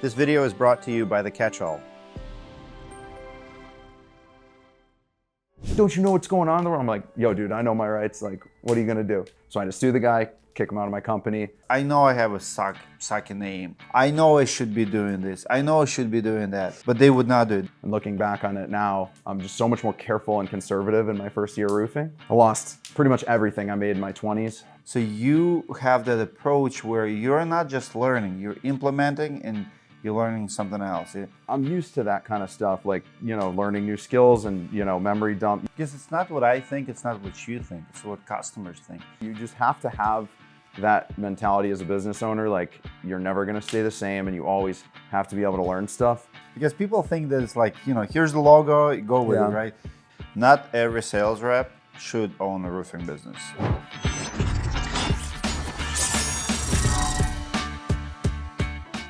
This video is brought to you by The Catch-All. Don't you know what's going on in the world? I'm like, yo, dude, I know my rights. Like, what are you gonna do? So I just sue the guy, kick him out of my company. I know I have a sucky name. I know I should be doing this. I know I should be doing that, but they would not do it. And looking back on it now, I'm just so much more careful and conservative in my first year roofing. I lost pretty much everything I made in my 20s. So you have that approach where you're not just learning, you're implementing and you're learning something else. I'm used to that kind of stuff, like, you know, learning new skills and, you know, memory dump. Because it's not what I think, it's not what you think, it's what customers think. You just have to have that mentality as a business owner, like you're never gonna stay the same and you always have to be able to learn stuff. Because people think that it's like, you know, here's the logo, go with it, right? Not every sales rep should own a roofing business.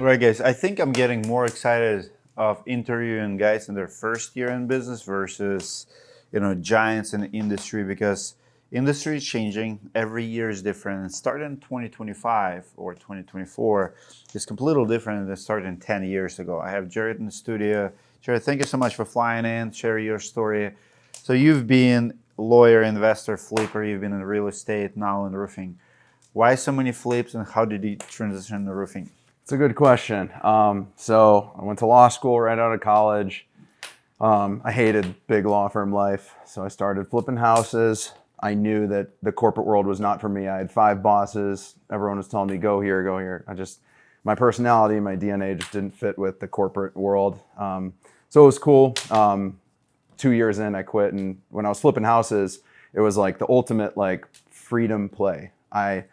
All right, guys, I think I'm getting more excited of interviewing guys in their first year in business versus, you know, giants in the industry, because industry is changing. Every year is different. And starting in 2025 or 2024 is completely different than starting 10 years ago. I have Jared in the studio. Jared, thank you so much for flying in, share your story. So you've been lawyer, investor, flipper, you've been in real estate, now in roofing. Why so many flips and how did you transition to roofing? It's a good question. So I went to law school right out of college. I hated big law firm life, so I started flipping houses. I knew that the corporate world was not for me. I had 5 bosses. Everyone was telling me, go here, go here. My personality, my DNA just didn't fit with the corporate world. So it was cool. 2 years in, I quit. And when I was flipping houses, it was like the ultimate like freedom play. I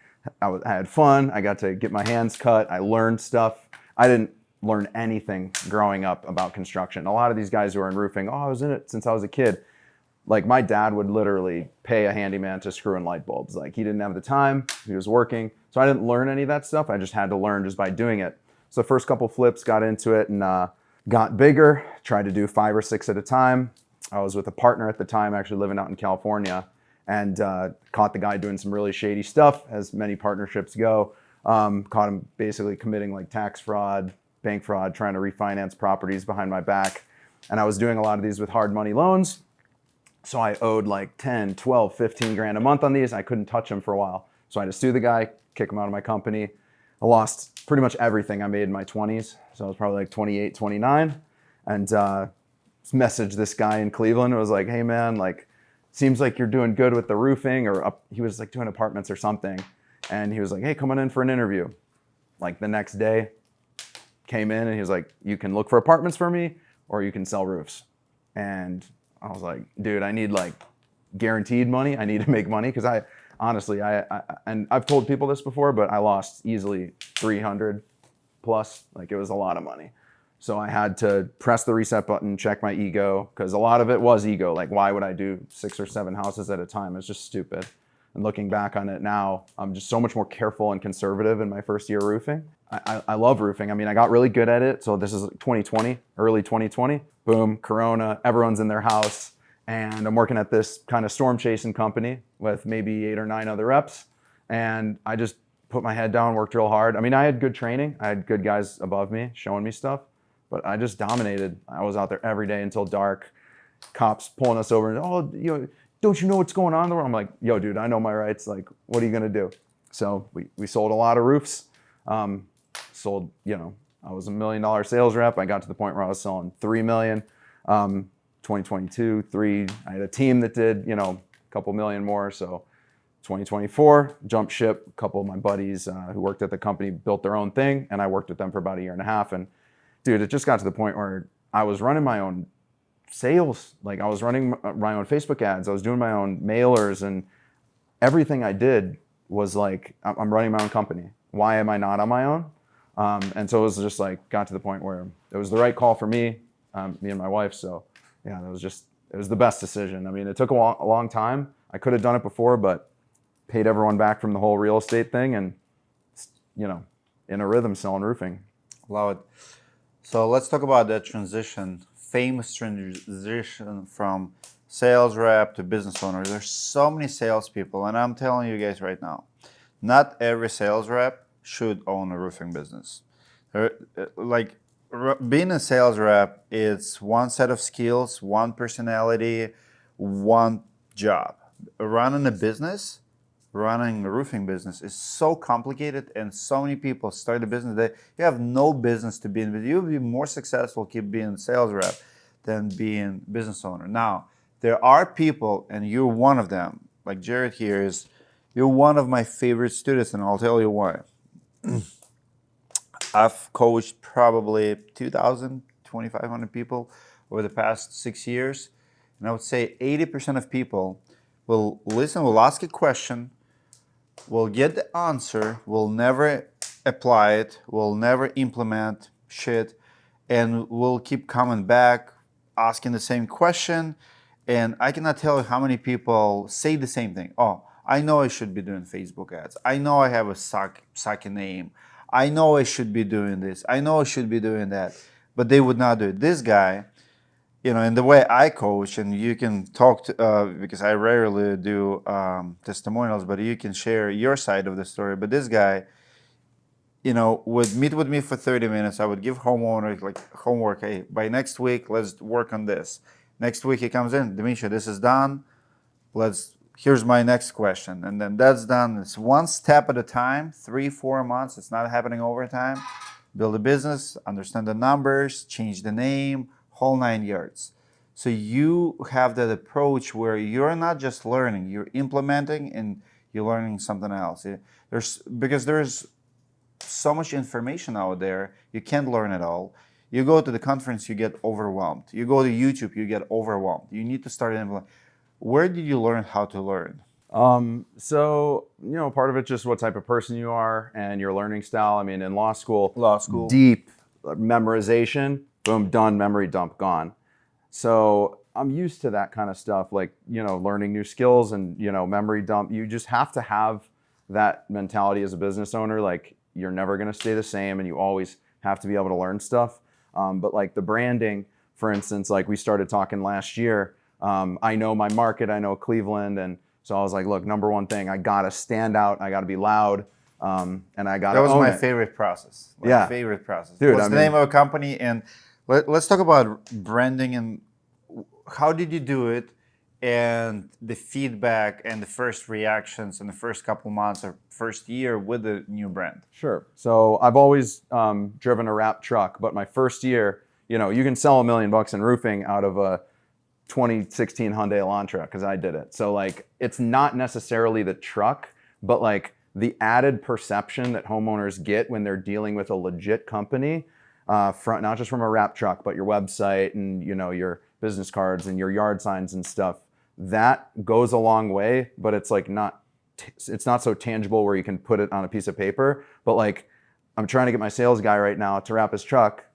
had fun. I got to get my hands cut. I learned stuff. I didn't learn anything growing up about construction. A lot of these guys who are in roofing, oh, I was in it since I was a kid. Like my dad would literally pay a handyman to screw in light bulbs. Like he didn't have the time, he was working. So I didn't learn any of that stuff. I just had to learn just by doing it. So the first couple flips, got into it and got bigger, tried to do 5 or 6 at a time. I was with a partner at the time, actually living out in California, and caught the guy doing some really shady stuff, as many partnerships go. Caught him basically committing like tax fraud, bank fraud, trying to refinance properties behind my back. And I was doing a lot of these with hard money loans. So I owed like 10, 12, 15 grand a month on these. I couldn't touch them for a while. So I had to sue the guy, kick him out of my company. I lost pretty much everything I made in my 20s. So I was probably like 28, 29. And messaged this guy in Cleveland. It was like, hey man, like, seems like you're doing good with the roofing, or he was like doing apartments or something. And he was like, hey, come on in for an interview. Like the next day, came in and he was like, you can look for apartments for me or you can sell roofs. And I was like, dude, I need like guaranteed money. I need to make money. Cause I honestly, and I've told people this before, but I lost easily 300 plus. Like it was a lot of money. So I had to press the reset button, check my ego, because a lot of it was ego. Like, why would I do 6 or 7 houses at a time? It's just stupid. And looking back on it now, I'm just so much more careful and conservative in my first year roofing. I love roofing. I mean, I got really good at it. So this is 2020, early 2020. Boom, Corona, everyone's in their house. And I'm working at this kind of storm chasing company with maybe 8 or 9 other reps. And I just put my head down, worked real hard. I mean, I had good training. I had good guys above me showing me stuff. But I just dominated. I was out there every day until dark. Cops pulling us over and, oh, you know, don't you know what's going on in the world? I'm like, yo, dude, I know my rights. Like, what are you gonna do? So we sold a lot of roofs. Sold, you know, I was $1 million sales rep. I got to the point where I was selling 3 million. 2022, 3. I had a team that did, you know, a couple million more. So 2024, jumped ship. A couple of my buddies who worked at the company built their own thing, and I worked with them for about 1.5 years. And dude, it just got to the point where I was running my own sales. Like I was running my own Facebook ads. I was doing my own mailers, and everything I did was like, I'm running my own company. Why am I not on my own? And so it was just like, got to the point where it was the right call for me and my wife. So yeah, it was the best decision. I mean, it took a long time. I could have done it before, but paid everyone back from the whole real estate thing and, you know, in a rhythm selling roofing. Love it. So let's talk about that transition, famous transition from sales rep to business owner. There's so many salespeople, and I'm telling you guys right now, not every sales rep should own a roofing business. Like being a sales rep, it's one set of skills, one personality, one job. Running a business, running a roofing business is so complicated, and so many people start a business that you have no business to be in, but you'll be more successful keep being a sales rep than being business owner. Now, there are people, and you're one of them, like Jared here is, you're one of my favorite students, and I'll tell you why. I've coached probably 2,000, 2,500 people over the past 6 years. And I would say 80% of people will listen, will ask a question, will get the answer, will never apply it, will implement shit, and will keep coming back, asking the same question. And I cannot tell you how many people say the same thing. Oh, I know I should be doing Facebook ads. I know I have a sucky name. I know I should be doing this. I know I should be doing that. But they would not do it. This guy, in the way I coach, and you can talk to, because I rarely do testimonials, but you can share your side of the story. But this guy, would meet with me for 30 minutes. I would give homeowners like homework. Hey, by next week, let's work on this. Next week he comes in, Demetri, this is done. Here's my next question. And then that's done. It's one step at a time, 3-4 months. It's not happening over time. Build a business, understand the numbers, change the name, whole 9 yards. So you have that approach where you're not just learning, you're implementing and you're learning something else. Because there's so much information out there, you can't learn it all. You go to the conference, you get overwhelmed. You go to YouTube, you get overwhelmed. You need to start implementing. Where did you learn how to learn? So, part of it's just what type of person you are and your learning style. I mean, in law school, deep memorization, boom, done, memory dump, gone. So I'm used to that kind of stuff, like, learning new skills and, memory dump. You just have to have that mentality as a business owner. Like, you're never going to stay the same and you always have to be able to learn stuff. But like the branding, for instance, like we started talking last year, I know my market, I know Cleveland. And so I was like, look, number one thing, I got to stand out. I got to be loud. And I got to own it. That was my favorite process. Favorite process. Dude, What's the name of a company? And let's talk about branding and how did you do it and the feedback and the first reactions in the first couple months or first year with the new brand. Sure. So I've always driven a wrap truck, but my first year, you can sell $1 million in roofing out of a 2016 Hyundai Elantra because I did it. So like, it's not necessarily the truck, but like the added perception that homeowners get when they're dealing with a legit company, not just from a wrap truck, but your website and your business cards and your yard signs and stuff. That goes a long way, but it's like it's not so tangible where you can put it on a piece of paper. But like, I'm trying to get my sales guy right now to wrap his truck.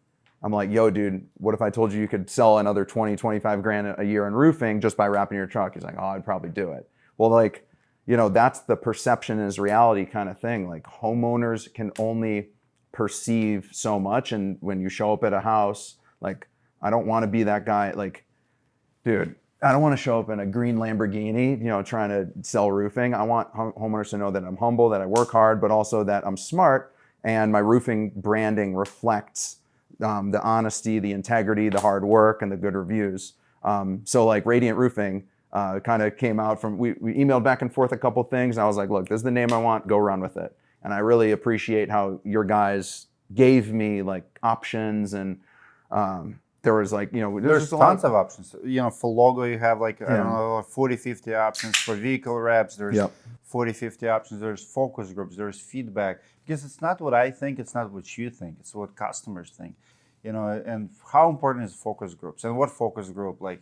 I'm like, yo, dude, what if I told you could sell another 20, 25 grand a year in roofing just by wrapping your truck? He's like, oh, I'd probably do it. Well, like, that's the perception is reality kind of thing. Like homeowners can only perceive so much. And when you show up at a house, like, I don't want to be that guy. Like, dude, I don't want to show up in a green Lamborghini, trying to sell roofing. I want homeowners to know that I'm humble, that I work hard, but also that I'm smart and my roofing branding reflects the honesty, the integrity, the hard work, and the good reviews. So like Radiant Roofing kind of came out from, we emailed back and forth a couple things. And I was like, look, this is the name I want, go run with it. And I really appreciate how your guys gave me like options and there was like, there's tons of options. For logo, you have like, I don't know, 40, 50 options. For vehicle wraps, there's 40, 50 options. There's focus groups, there's feedback. Because it's not what I think, it's not what you think, it's what customers think. And how important is focus groups? And what focus group? Like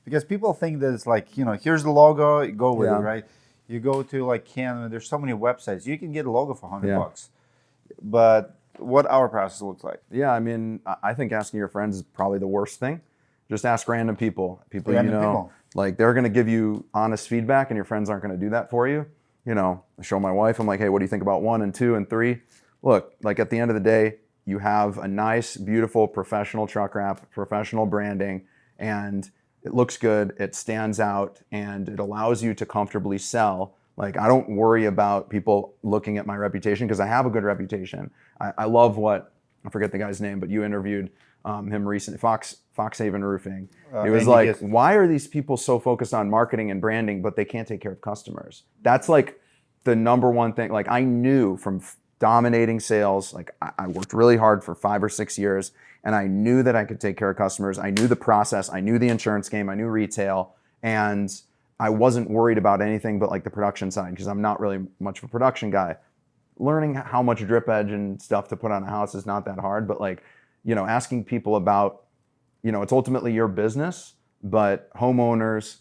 because people think that it's like, here's the logo, you go with it, right? You go to like Canada, there's so many websites. You can get a logo for $100. But what our process looks like. Yeah, I mean, I think asking your friends is probably the worst thing. Just ask random people. Like they're going to give you honest feedback and your friends aren't going to do that for you. I show my wife, I'm like, hey, what do you think about 1 and 2 and 3? Look, like at the end of the day, you have a nice, beautiful, professional truck wrap, professional branding, and it looks good, it stands out, and it allows you to comfortably sell. Like, I don't worry about people looking at my reputation because I have a good reputation. I love what I forget the guy's name, but you interviewed him recently, Foxhaven Roofing. It And was he like, gets- why are these people so focused on marketing and branding, but they can't take care of customers? That's like the number one thing. Like I knew from dominating sales, like I worked really hard for 5 or 6 years, and I knew that I could take care of customers. I knew the process. I knew the insurance game. I knew retail, and I wasn't worried about anything but like the production side because I'm not really much of a production guy. Learning how much drip edge and stuff to put on a house is not that hard, but like, asking people about, it's ultimately your business, but homeowners,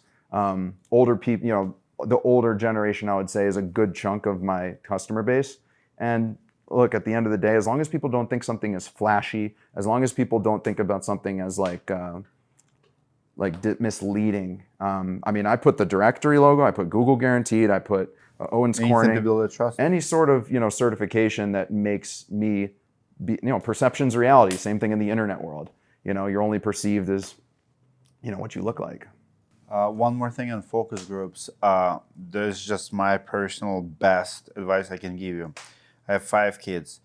older people, the older generation, I would say, is a good chunk of my customer base. And look, at the end of the day, as long as people don't think something is flashy, as long as people don't think about something as like misleading. I mean, I put the directory logo, I put Google guaranteed, I put Owens anything to Corning, build a trust. any sort of certification that makes me be, perception's reality. Same thing in the internet world. You're only perceived as what you look like. One more thing on focus groups. There's just my personal best advice I can give you. I have 5 kids.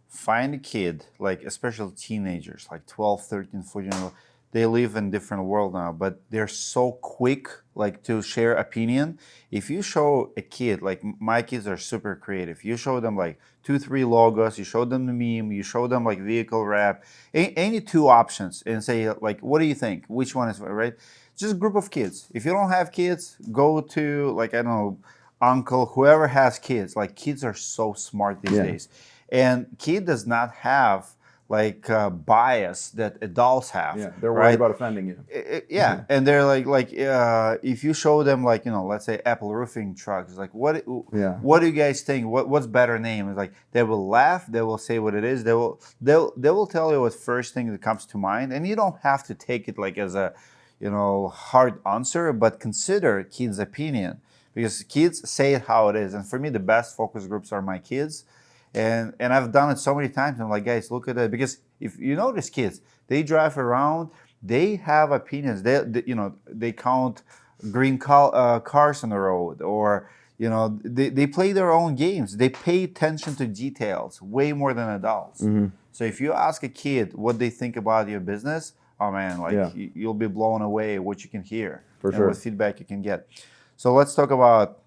Find a kid, like especially teenagers, like 12, 13, 14 year old. They live in different world now, but they're so quick like to share opinion. If you show a kid, like my kids are super creative, you show them like 2 3 logos, you show them the meme, you show them like vehicle wrap, any 2 options, and say like, what do you think, which one is right? Just a group of kids. If you don't have kids, go to like, I don't know, uncle, whoever has kids. Like kids are so smart these days, and kid does not have like bias that adults have. Yeah, they're worried right? about offending you. Yeah, and they're like if you show them like let's say Apple roofing trucks, like what do you guys think? What's better name? It's like they will laugh, they will say what it is, they will tell you what first thing that comes to mind, and you don't have to take it like as a hard answer, but consider kids' opinion because kids say it how it is. And for me, the best focus groups are my kids. And I've done it so many times. I'm like, guys, look at that. Because if you notice kids, they drive around, they have opinions. They count green cars on the road, or they play their own games. They pay attention to details way more than adults. So if you ask a kid what they think about your business, oh man, like you'll be blown away what you can hear For and sure. what feedback you can get. So let's talk about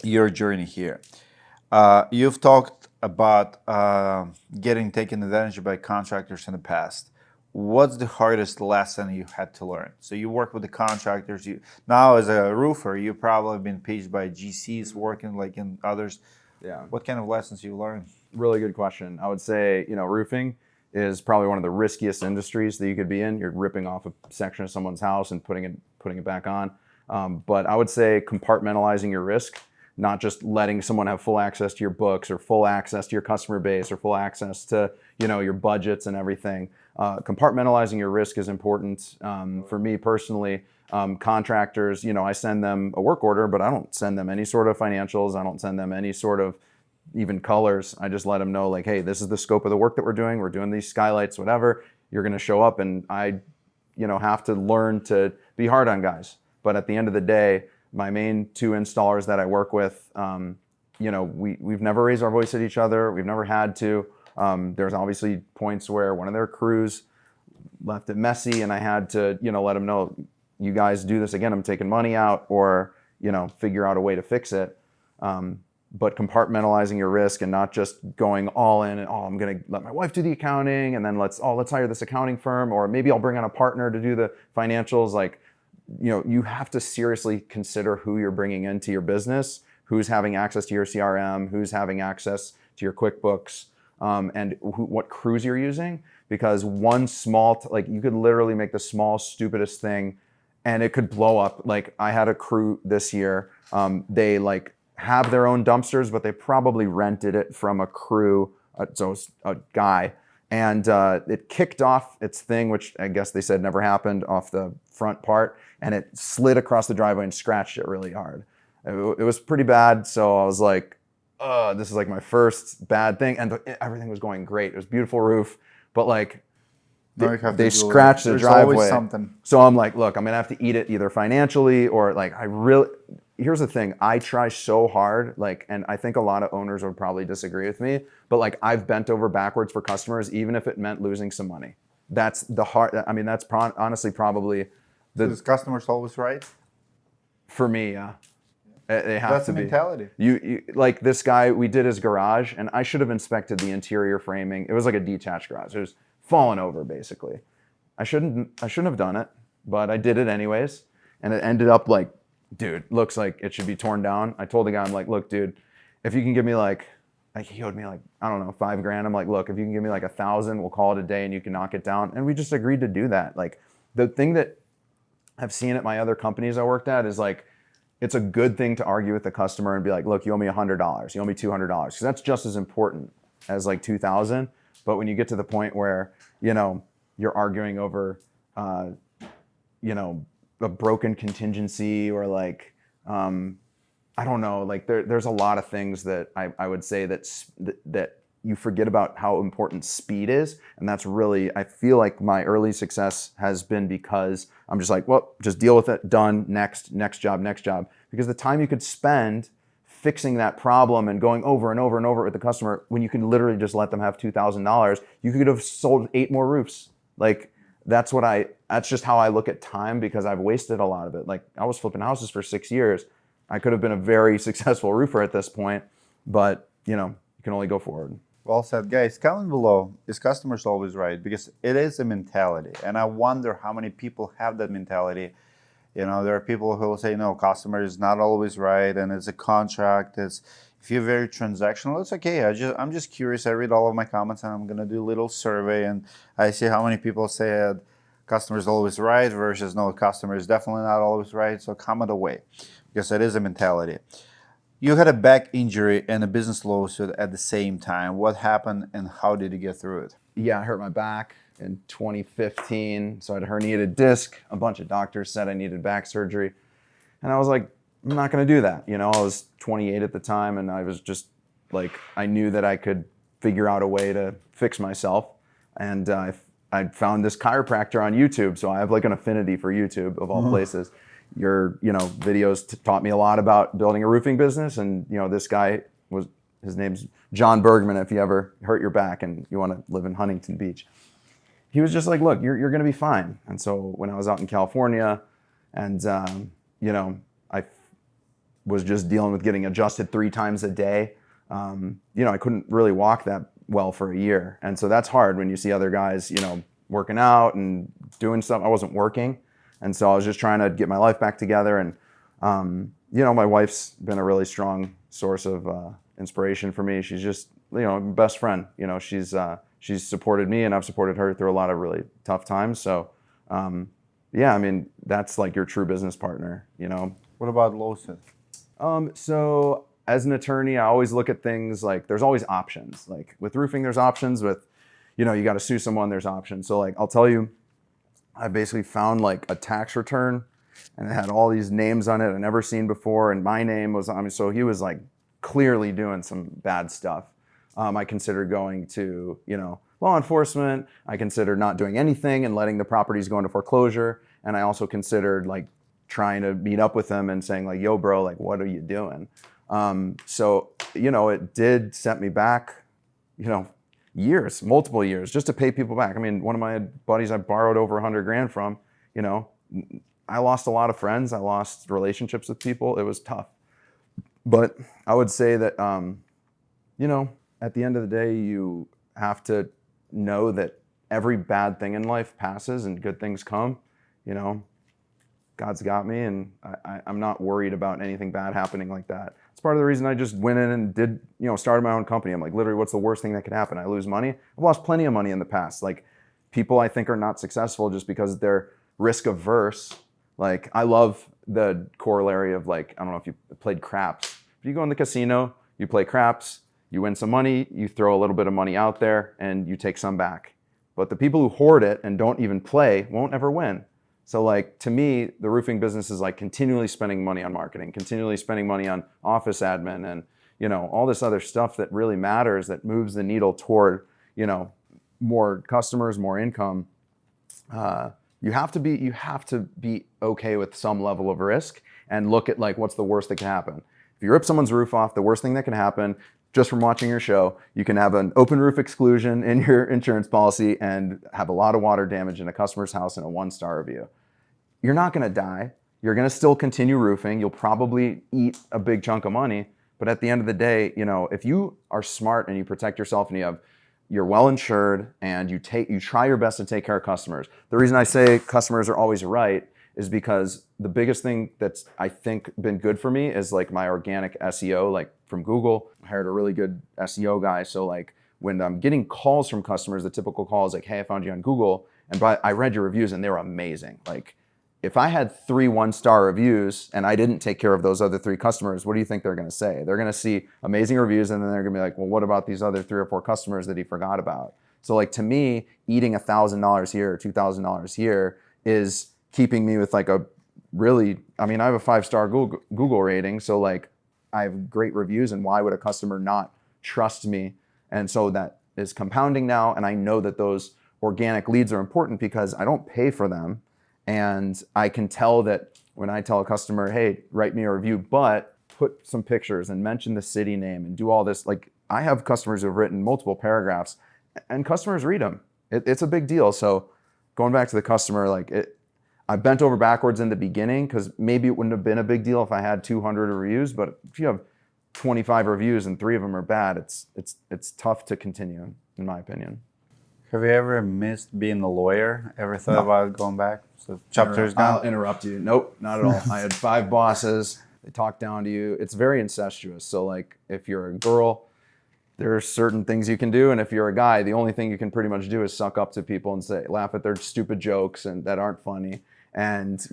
your journey here. You've talked about getting taken advantage of by contractors in the past. What's the hardest lesson you had to learn? So you work with the contractors. You now as a roofer, you probably have been paid by GCs working like in others. Yeah. What kind of lessons you learned? Really good question. I would say, roofing is probably one of the riskiest industries that you could be in. You're ripping off a section of someone's house and putting it back on. But I would say compartmentalizing your risk, not just letting someone have full access to your books or full access to your customer base or full access to, your budgets and everything. Compartmentalizing your risk is important. For me personally, contractors, I send them a work order, but I don't send them any sort of financials. I don't send them any sort of even colors. I just let them know like, hey, this is the scope of the work that we're doing. We're doing these skylights, whatever. You're going to show up, and I, have to learn to be hard on guys. But at the end of the day, my main 2 installers that I work with, we've never raised our voice at each other. We've never had to. There's obviously points where one of their crews left it messy, and I had to, let them know, you guys do this again, I'm taking money out, or, figure out a way to fix it. But compartmentalizing your risk and not just going all in and, I'm going to let my wife do the accounting, and then let's hire this accounting firm, or maybe I'll bring on a partner to do the financials. Like, you have to seriously consider who you're bringing into your business, who's having access to your CRM, who's having access to your QuickBooks, and what crews you're using. Because one small, you could literally make the small, stupidest thing and it could blow up. Like I had a crew this year, they have their own dumpsters, but they probably rented it from a crew, so a guy. And it kicked off its thing, which I guess they said never happened, off the front part, and it slid across the driveway and scratched it really hard. It was pretty bad, so I was like, this is like my first bad thing, and everything was going great. It was a beautiful roof, but they scratched the driveway. Always something. So I'm like, look, I'm gonna have to eat it either financially or here's the thing. I try so hard, like, and I think a lot of owners would probably disagree with me, but like I've bent over backwards for customers, even if it meant losing some money. That's the hard, I mean, that's honestly probably So is customers always right? for me, yeah. They have That's to the be. mentality. You like this guy, we did his garage and I should have inspected the interior framing. It was like a detached garage. It was falling over basically. I shouldn't have done it, but I did it anyways. And it ended up like, dude, looks like it should be torn down. I told the guy, I'm like, look, dude, if you can give me like he owed me like, I don't know, $5,000. I'm like, look, if you can give me like 1,000, we'll call it a day and you can knock it down. And we just agreed to do that. Like the thing that I've seen at my other companies I worked at is like, it's a good thing to argue with the customer and be like, look, you owe me $100, you owe me $200, because that's just as important as like 2,000. But when you get to the point where, you know, you're arguing over, you know, a broken contingency or like, I don't know, like there's a lot of things that I would say that you forget about how important speed is. And that's really, I feel like my early success has been because I'm just like, well, just deal with it, done, next job. Because the time you could spend fixing that problem and going over and over and over with the customer, when you can literally just let them have $2,000, you could have sold 8 more roofs. Like that's just how I look at time, because I've wasted a lot of it. Like I was flipping houses for 6 years. I could have been a very successful roofer at this point, but you know, you can only go forward. Well said, guys. Comment below, is customers always right? Because it is a mentality. And I wonder how many people have that mentality. You know, there are people who will say, no, customer is not always right. And it's a contract. If you're very transactional, it's okay. I'm just curious. I read all of my comments and I'm going to do a little survey. And I see how many people said customer is always right versus no, customer is definitely not always right. So comment away, because it is a mentality. You had a back injury and a business lawsuit at the same time. What happened and how did you get through it? Yeah, I hurt my back in 2015. So I had a herniated disc. A bunch of doctors said I needed back surgery. And I was like, I'm not going to do that. You know, I was 28 at the time and I was just like, I knew that I could figure out a way to fix myself. And I found this chiropractor on YouTube. So I have like an affinity for YouTube of all places. Your, videos taught me a lot about building a roofing business. And, this guy his name's John Bergman. If you ever hurt your back and you want to live in Huntington Beach, he was just like, look, you're going to be fine. And so when I was out in California and, I was just dealing with getting adjusted 3 times a day, I couldn't really walk that well for a year. And so that's hard when you see other guys, working out and doing stuff. I wasn't working. And so I was just trying to get my life back together. And, my wife's been a really strong source of inspiration for me. She's just, best friend. She's supported me and I've supported her through a lot of really tough times. So, that's like your true business partner, What about lawsuit? So as an attorney, I always look at things like there's always options. Like with roofing, there's options. With, you got to sue someone, there's options. So like, I'll tell you, I basically found like a tax return and it had all these names on it I'd never seen before. And my name was on it. So he was like clearly doing some bad stuff. I considered going to, law enforcement. I considered not doing anything and letting the properties go into foreclosure. And I also considered like trying to meet up with him and saying like, yo, bro, like, what are you doing? So, it did set me back, years, multiple years, just to pay people back. I mean, one of my buddies I borrowed over $100,000 from, I lost a lot of friends. I lost relationships with people. It was tough. But I would say that, at the end of the day, you have to know that every bad thing in life passes and good things come. God's got me, and I'm not worried about anything bad happening like that. It's part of the reason I just went in and did, started my own company. I'm like, literally, what's the worst thing that could happen? I lose money. I've lost plenty of money in the past. Like, people I think are not successful just because they're risk averse. Like, I love the corollary of like, I don't know if you played craps. If you go in the casino, you play craps, you win some money, you throw a little bit of money out there, and you take some back. But the people who hoard it and don't even play won't ever win. So like, to me, the roofing business is like continually spending money on marketing, continually spending money on office admin and, all this other stuff that really matters, that moves the needle toward, more customers, more income. You have to be okay with some level of risk. and look at like what's the worst that can happen. If you rip someone's roof off, the worst thing that can happen, just from watching your show, you can have an open roof exclusion in your insurance policy and have a lot of water damage in a customer's house and a 1-star review. You're not going to die. You're going to still continue roofing. You'll probably eat a big chunk of money. But at the end of the day, if you are smart and you protect yourself and you're well insured and you try your best to take care of customers. The reason I say customers are always right is because the biggest thing that's I think been good for me is like my organic SEO, like from Google. I hired a really good SEO guy. So like when I'm getting calls from customers, the typical call is like, hey, I found you on Google and I read your reviews and they were amazing. Like if I had 3 1-star reviews and I didn't take care of those other 3 customers, what do you think they're going to say? They're going to see amazing reviews and then they're going to be like, well, what about these other 3 or 4 customers that he forgot about? So like to me, eating $1,000 here or $2,000 here is keeping me with like a really, I have a 5-star Google rating. So like I have great reviews, and why would a customer not trust me? And so that is compounding now. And I know that those organic leads are important because I don't pay for them. And I can tell that when I tell a customer, hey, write me a review, but put some pictures and mention the city name and do all this. Like I have customers who have written multiple paragraphs and customers read them. It's a big deal. So going back to the customer, I bent over backwards in the beginning because maybe it wouldn't have been a big deal if I had 200 reviews, but if you have 25 reviews and 3 of them are bad, it's tough to continue, in my opinion. Have you ever missed being a lawyer? Ever thought about going back? So chapter's gone? I'll interrupt you. Nope, not at all. I had 5 bosses. They talk down to you. It's very incestuous. So like if you're a girl, there are certain things you can do. And if you're a guy, the only thing you can pretty much do is suck up to people and laugh at their stupid jokes and that aren't funny. And,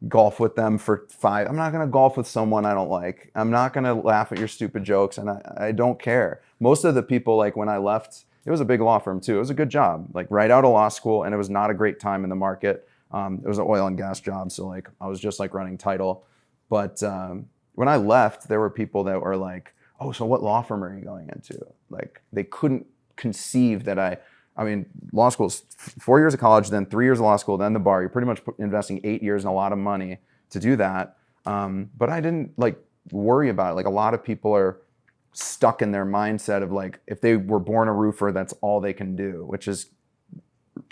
golf with them for 5. I'm not going to golf with someone I don't like. I'm not going to laugh at your stupid jokes. And I don't care. Most of the people, like when I left, it was a big law firm too. It was a good job, like right out of law school. And it was not a great time in the market. It was an oil and gas job. So like I was just like running title. But when I left, there were people that were like, oh, so what law firm are you going into? Like they couldn't conceive that law school is 4 years of college, then 3 years of law school, then the bar. You're pretty much investing 8 years and a lot of money to do that. But I didn't like worry about it. Like a lot of people are stuck in their mindset of like, if they were born a roofer, that's all they can do, which is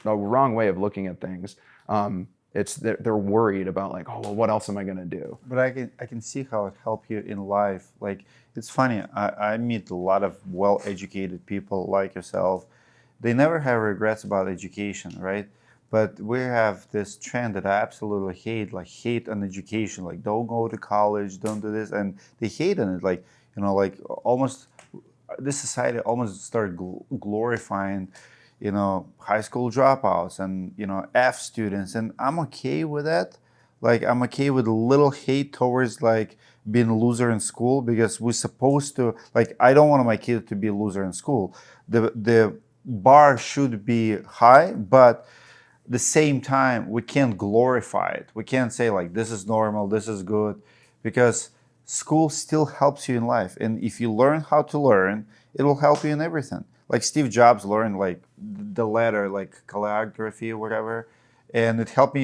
a wrong way of looking at things. They're worried about like, oh, well, what else am I going to do? But I can see how it helped you in life. Like, it's funny. I meet a lot of well-educated people like yourself. They never have regrets about education, right? But we have this trend that I absolutely hate, like hate on education, like don't go to college, don't do this. And they hate on it. Like, almost this society almost started glorifying, high school dropouts and, F students. And I'm okay with that. Like, I'm okay with a little hate towards like being a loser in school because we're supposed to, like, I don't want my kid to be a loser in school. The bar should be high, but the same time, we can't glorify it. We can't say like, this is normal, this is good, because school still helps you in life. And if you learn how to learn, it will help you in everything. Like Steve Jobs learned like the letter, like calligraphy or whatever. And it helped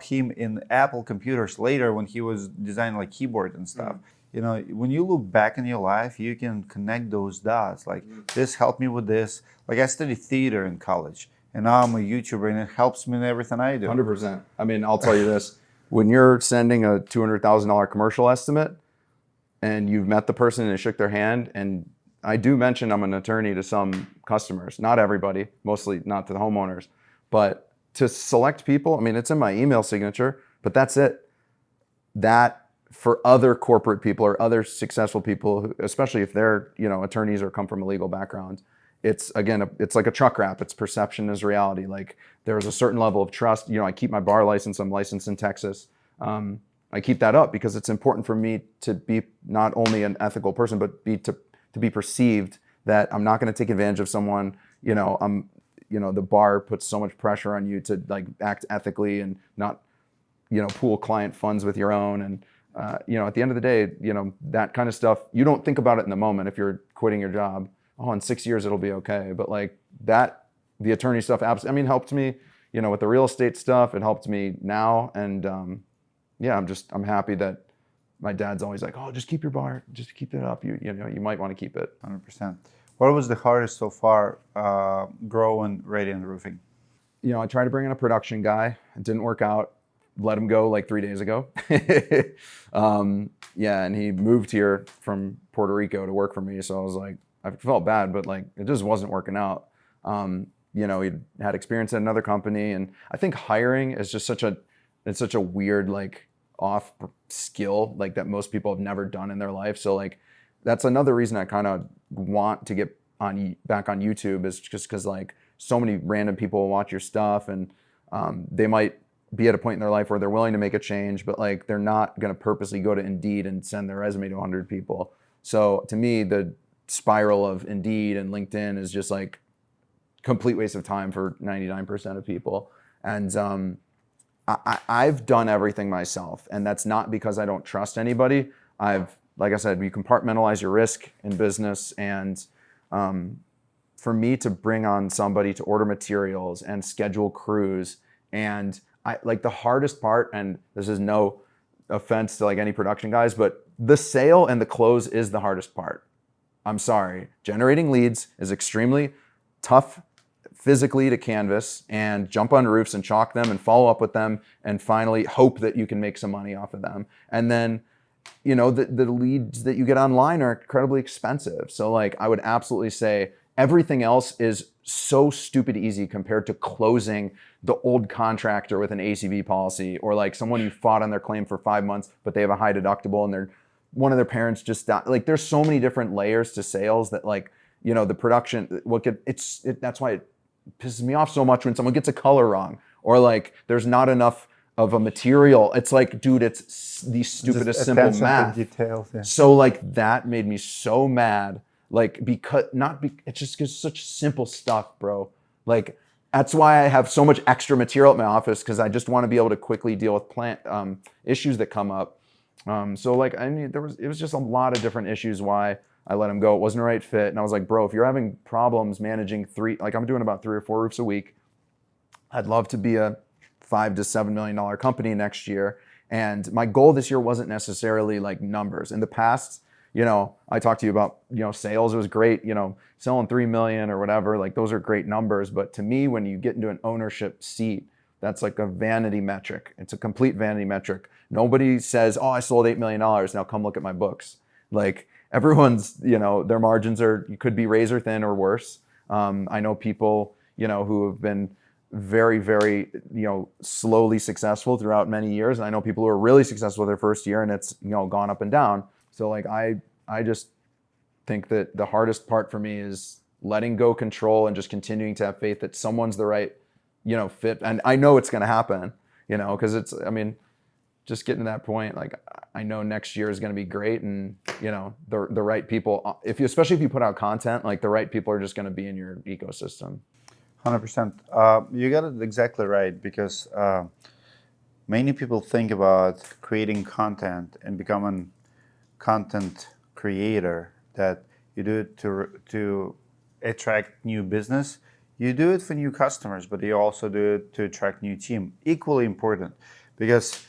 him in Apple computers later when he was designing like keyboard and stuff. When you look back in your life, you can connect those dots. Like this helped me with this. Like I studied theater in college. And now I'm a YouTuber, and it helps me in everything I do. 100%. I'll tell you this. When you're sending a $200,000 commercial estimate and you've met the person and shook their hand, and I do mention I'm an attorney to some customers, not everybody, mostly not to the homeowners, but to select people, it's in my email signature, but that's it. That for other corporate people or other successful people, especially if they're, attorneys or come from a legal background, it's like a truck wrap. It's perception is reality. Like there's a certain level of trust. I keep my bar license. I'm licensed in Texas. I keep that up because it's important for me to be not only an ethical person, but to be perceived that I'm not going to take advantage of someone. The bar puts so much pressure on you to like act ethically and not, pool client funds with your own. And, at the end of the day, that kind of stuff, you don't think about it in the moment if you're quitting your job. Oh, in 6 years, it'll be okay. But like that, the attorney stuff, helped me, with the real estate stuff. It helped me now. And yeah, I'm happy that my dad's always like, oh, just keep your bar, just keep it up. You know, you might want to keep it. 100%. What was the hardest so far growing Radiant Roofing? You know, I tried to bring in a production guy. It didn't work out. Let him go like 3 days ago. Yeah, and he moved here from Puerto Rico to work for me. So I was like, I felt bad, but like it just wasn't working out. You know, he had experience at another company, and I think hiring is just it's such a weird like off skill like that most people have never done in their life. So like that's another reason I kind of want to get back on YouTube is just because like so many random people will watch your stuff, and they might be at a point in their life where they're willing to make a change, but like they're not going to purposely go to Indeed and send their resume to 100 people. So to me, the spiral of Indeed and LinkedIn is just like complete waste of time for 99% of people. And I've done everything myself, and that's not because I don't trust anybody. Like I said, you compartmentalize your risk in business, and for me to bring on somebody to order materials and schedule crews, and like the hardest part, and this is no offense to like any production guys, but the sale and the close is the hardest part. I'm sorry. Generating leads is extremely tough physically to canvas and jump on roofs and chalk them and follow up with them and finally hope that you can make some money off of them. And then, you know, the leads that you get online are incredibly expensive. So like I would absolutely say everything else is so stupid easy compared to closing the old contractor with an ACV policy, or like someone you fought on their claim for 5 months, but they have a high deductible and one of their parents just died. Like there's so many different layers to sales that like, you know, the production, that's why it pisses me off so much when someone gets a color wrong, or like there's not enough of a material. It's like, dude, it's the stupidest simple math. Details, yeah. So like that made me so mad. Like it's just such simple stuff, bro. Like that's why I have so much extra material at my office, because I just want to be able to quickly deal with plant issues that come up. So like I mean, it was just a lot of different issues why I let him go. It wasn't a right fit, and I was like, bro, if you're having problems managing I'm doing about 3 or 4 roofs a week. I'd love to be a $5 to $7 million company next year. And my goal this year wasn't necessarily like numbers. In the past, you know, I talked to you about, you know, sales. It was great, you know, selling 3 million or whatever. Like those are great numbers. But to me, when you get into an ownership seat, that's like a vanity metric. It's a complete vanity metric. Nobody says, oh, I sold $8 million. Now come look at my books. Like everyone's, you know, their margins could be razor thin or worse. I know people, you know, who have been very, very, you know, slowly successful throughout many years. And I know people who are really successful their first year, and it's, you know, gone up and down. So like, I just think that the hardest part for me is letting go control and just continuing to have faith that someone's the right, you know, fit. And I know it's going to happen, you know, because I mean, just getting to that point, like I know next year is going to be great, and you know the right people. Especially if you put out content, like the right people are just going to be in your ecosystem. 100%. You got it exactly right, because many people think about creating content and becoming content creator, that you do it to attract new business. You do it for new customers, but you also do it to attract new team. Equally important, because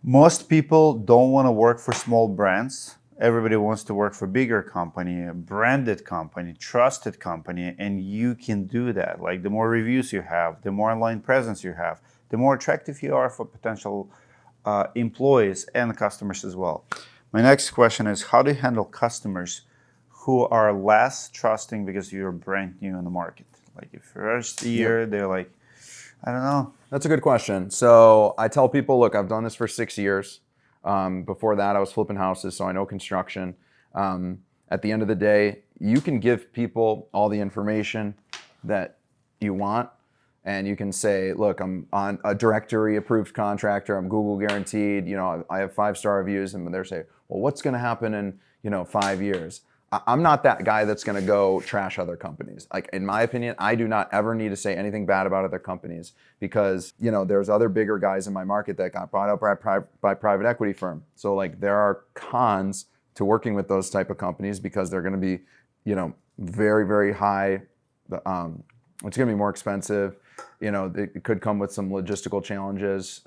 most people don't want to work for small brands. Everybody wants to work for bigger company, a branded company, trusted company, and you can do that. Like the more reviews you have, the more online presence you have, the more attractive you are for potential employees and customers as well. My next question is, how do you handle customers who are less trusting because you're brand new in the market? Like if first year, they're like, I don't know. That's a good question. So I tell people, look, I've done this for 6 years. Before that, I was flipping houses, so I know construction. At the end of the day, you can give people all the information that you want, and you can say, look, I'm on a directory approved contractor, I'm Google guaranteed, you know, I have 5-star reviews, and they're saying, well, what's going to happen in, you know, 5 years? I'm not that guy that's going to go trash other companies. Like, in my opinion, I do not ever need to say anything bad about other companies, because, you know, there's other bigger guys in my market that got bought out by private equity firm. So like there are cons to working with those type of companies, because they're going to be, you know, very, very high. It's going to be more expensive. You know, it could come with some logistical challenges.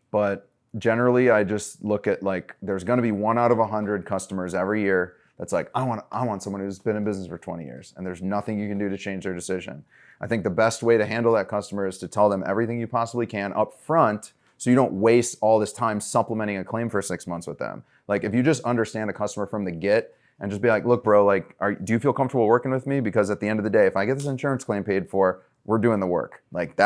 But generally I just look at like there's going to be 1 out of 100 customers every year that's like I want someone who's been in business for 20 years, and there's nothing you can do to change their decision. I think the best way to handle that customer is to tell them everything you possibly can up front, so you don't waste all this time supplementing a claim for 6 months with them. Like if you just understand a customer from the get and just be like, look, bro, like, do you feel comfortable working with me? Because at the end of the day, if I get this insurance claim paid for, we're doing the work. Like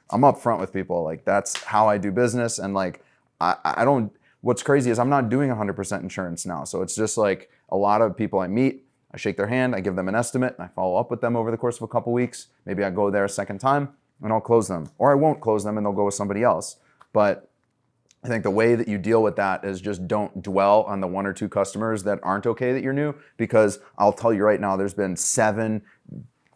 I'm up front with people. Like that's how I do business. And like, I don't, what's crazy is I'm not doing 100% insurance now. So it's just like a lot of people I meet, I shake their hand, I give them an estimate, and I follow up with them over the course of a couple weeks. Maybe I go there a second time and I'll close them, or I won't close them and they'll go with somebody else. But I think the way that you deal with that is just don't dwell on the 1 or 2 customers that aren't okay that you're new, because I'll tell you right now, there's been 7,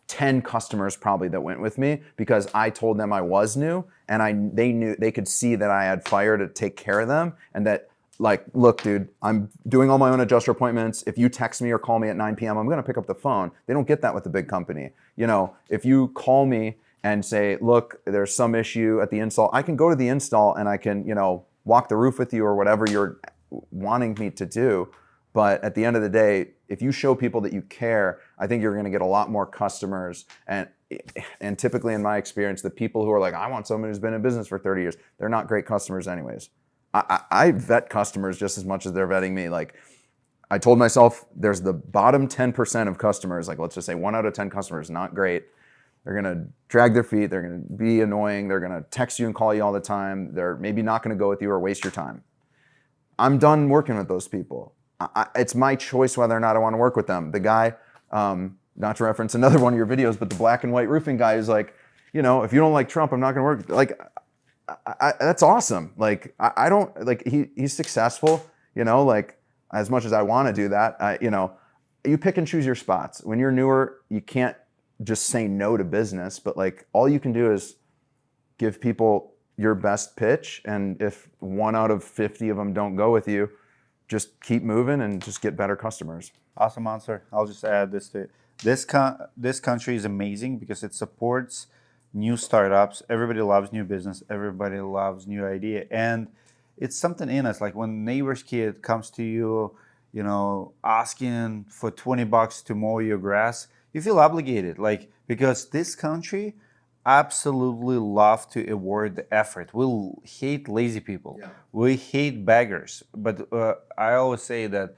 10 customers probably that went with me because I told them I was new, and they could see that I had fire to take care of them, and that like, look, dude, I'm doing all my own adjuster appointments. If you text me or call me at 9 p.m., I'm going to pick up the phone. They don't get that with a big company. You know, if you call me and say, look, there's some issue at the install, I can go to the install and I can, you know, walk the roof with you or whatever you're wanting me to do. But at the end of the day, if you show people that you care, I think you're going to get a lot more customers. And typically in my experience, the people who are like, I want someone who's been in business for 30 years, they're not great customers anyways. I vet customers just as much as they're vetting me. Like I told myself, there's the bottom 10% of customers, like let's just say 1 out of 10 customers, not great. They're gonna drag their feet, they're gonna be annoying, they're gonna text you and call you all the time, they're maybe not gonna go with you or waste your time. I'm done working with those people. It's my choice whether or not I wanna work with them. The guy, not to reference another one of your videos, but the black and white roofing guy is like, you know, if you don't like Trump, I'm not gonna work. Like, that's awesome. Like, I don't, like, he's successful, you know, like, as much as I wanna do that, you know, you pick and choose your spots. When you're newer, you can't just say no to business, but like all you can do is give people your best pitch, and if 1 out of 50 of them don't go with you, just keep moving and just get better customers. Awesome answer. I'll just add this to it. This country is amazing because it supports new startups. Everybody loves new business. Everybody loves new idea, and it's something in us. Like when neighbor's kid comes to you, you know, asking for $20 to mow your grass, you feel obligated, like, because this country absolutely love to award the effort. We hate lazy people. Yeah. We hate beggars. But I always say that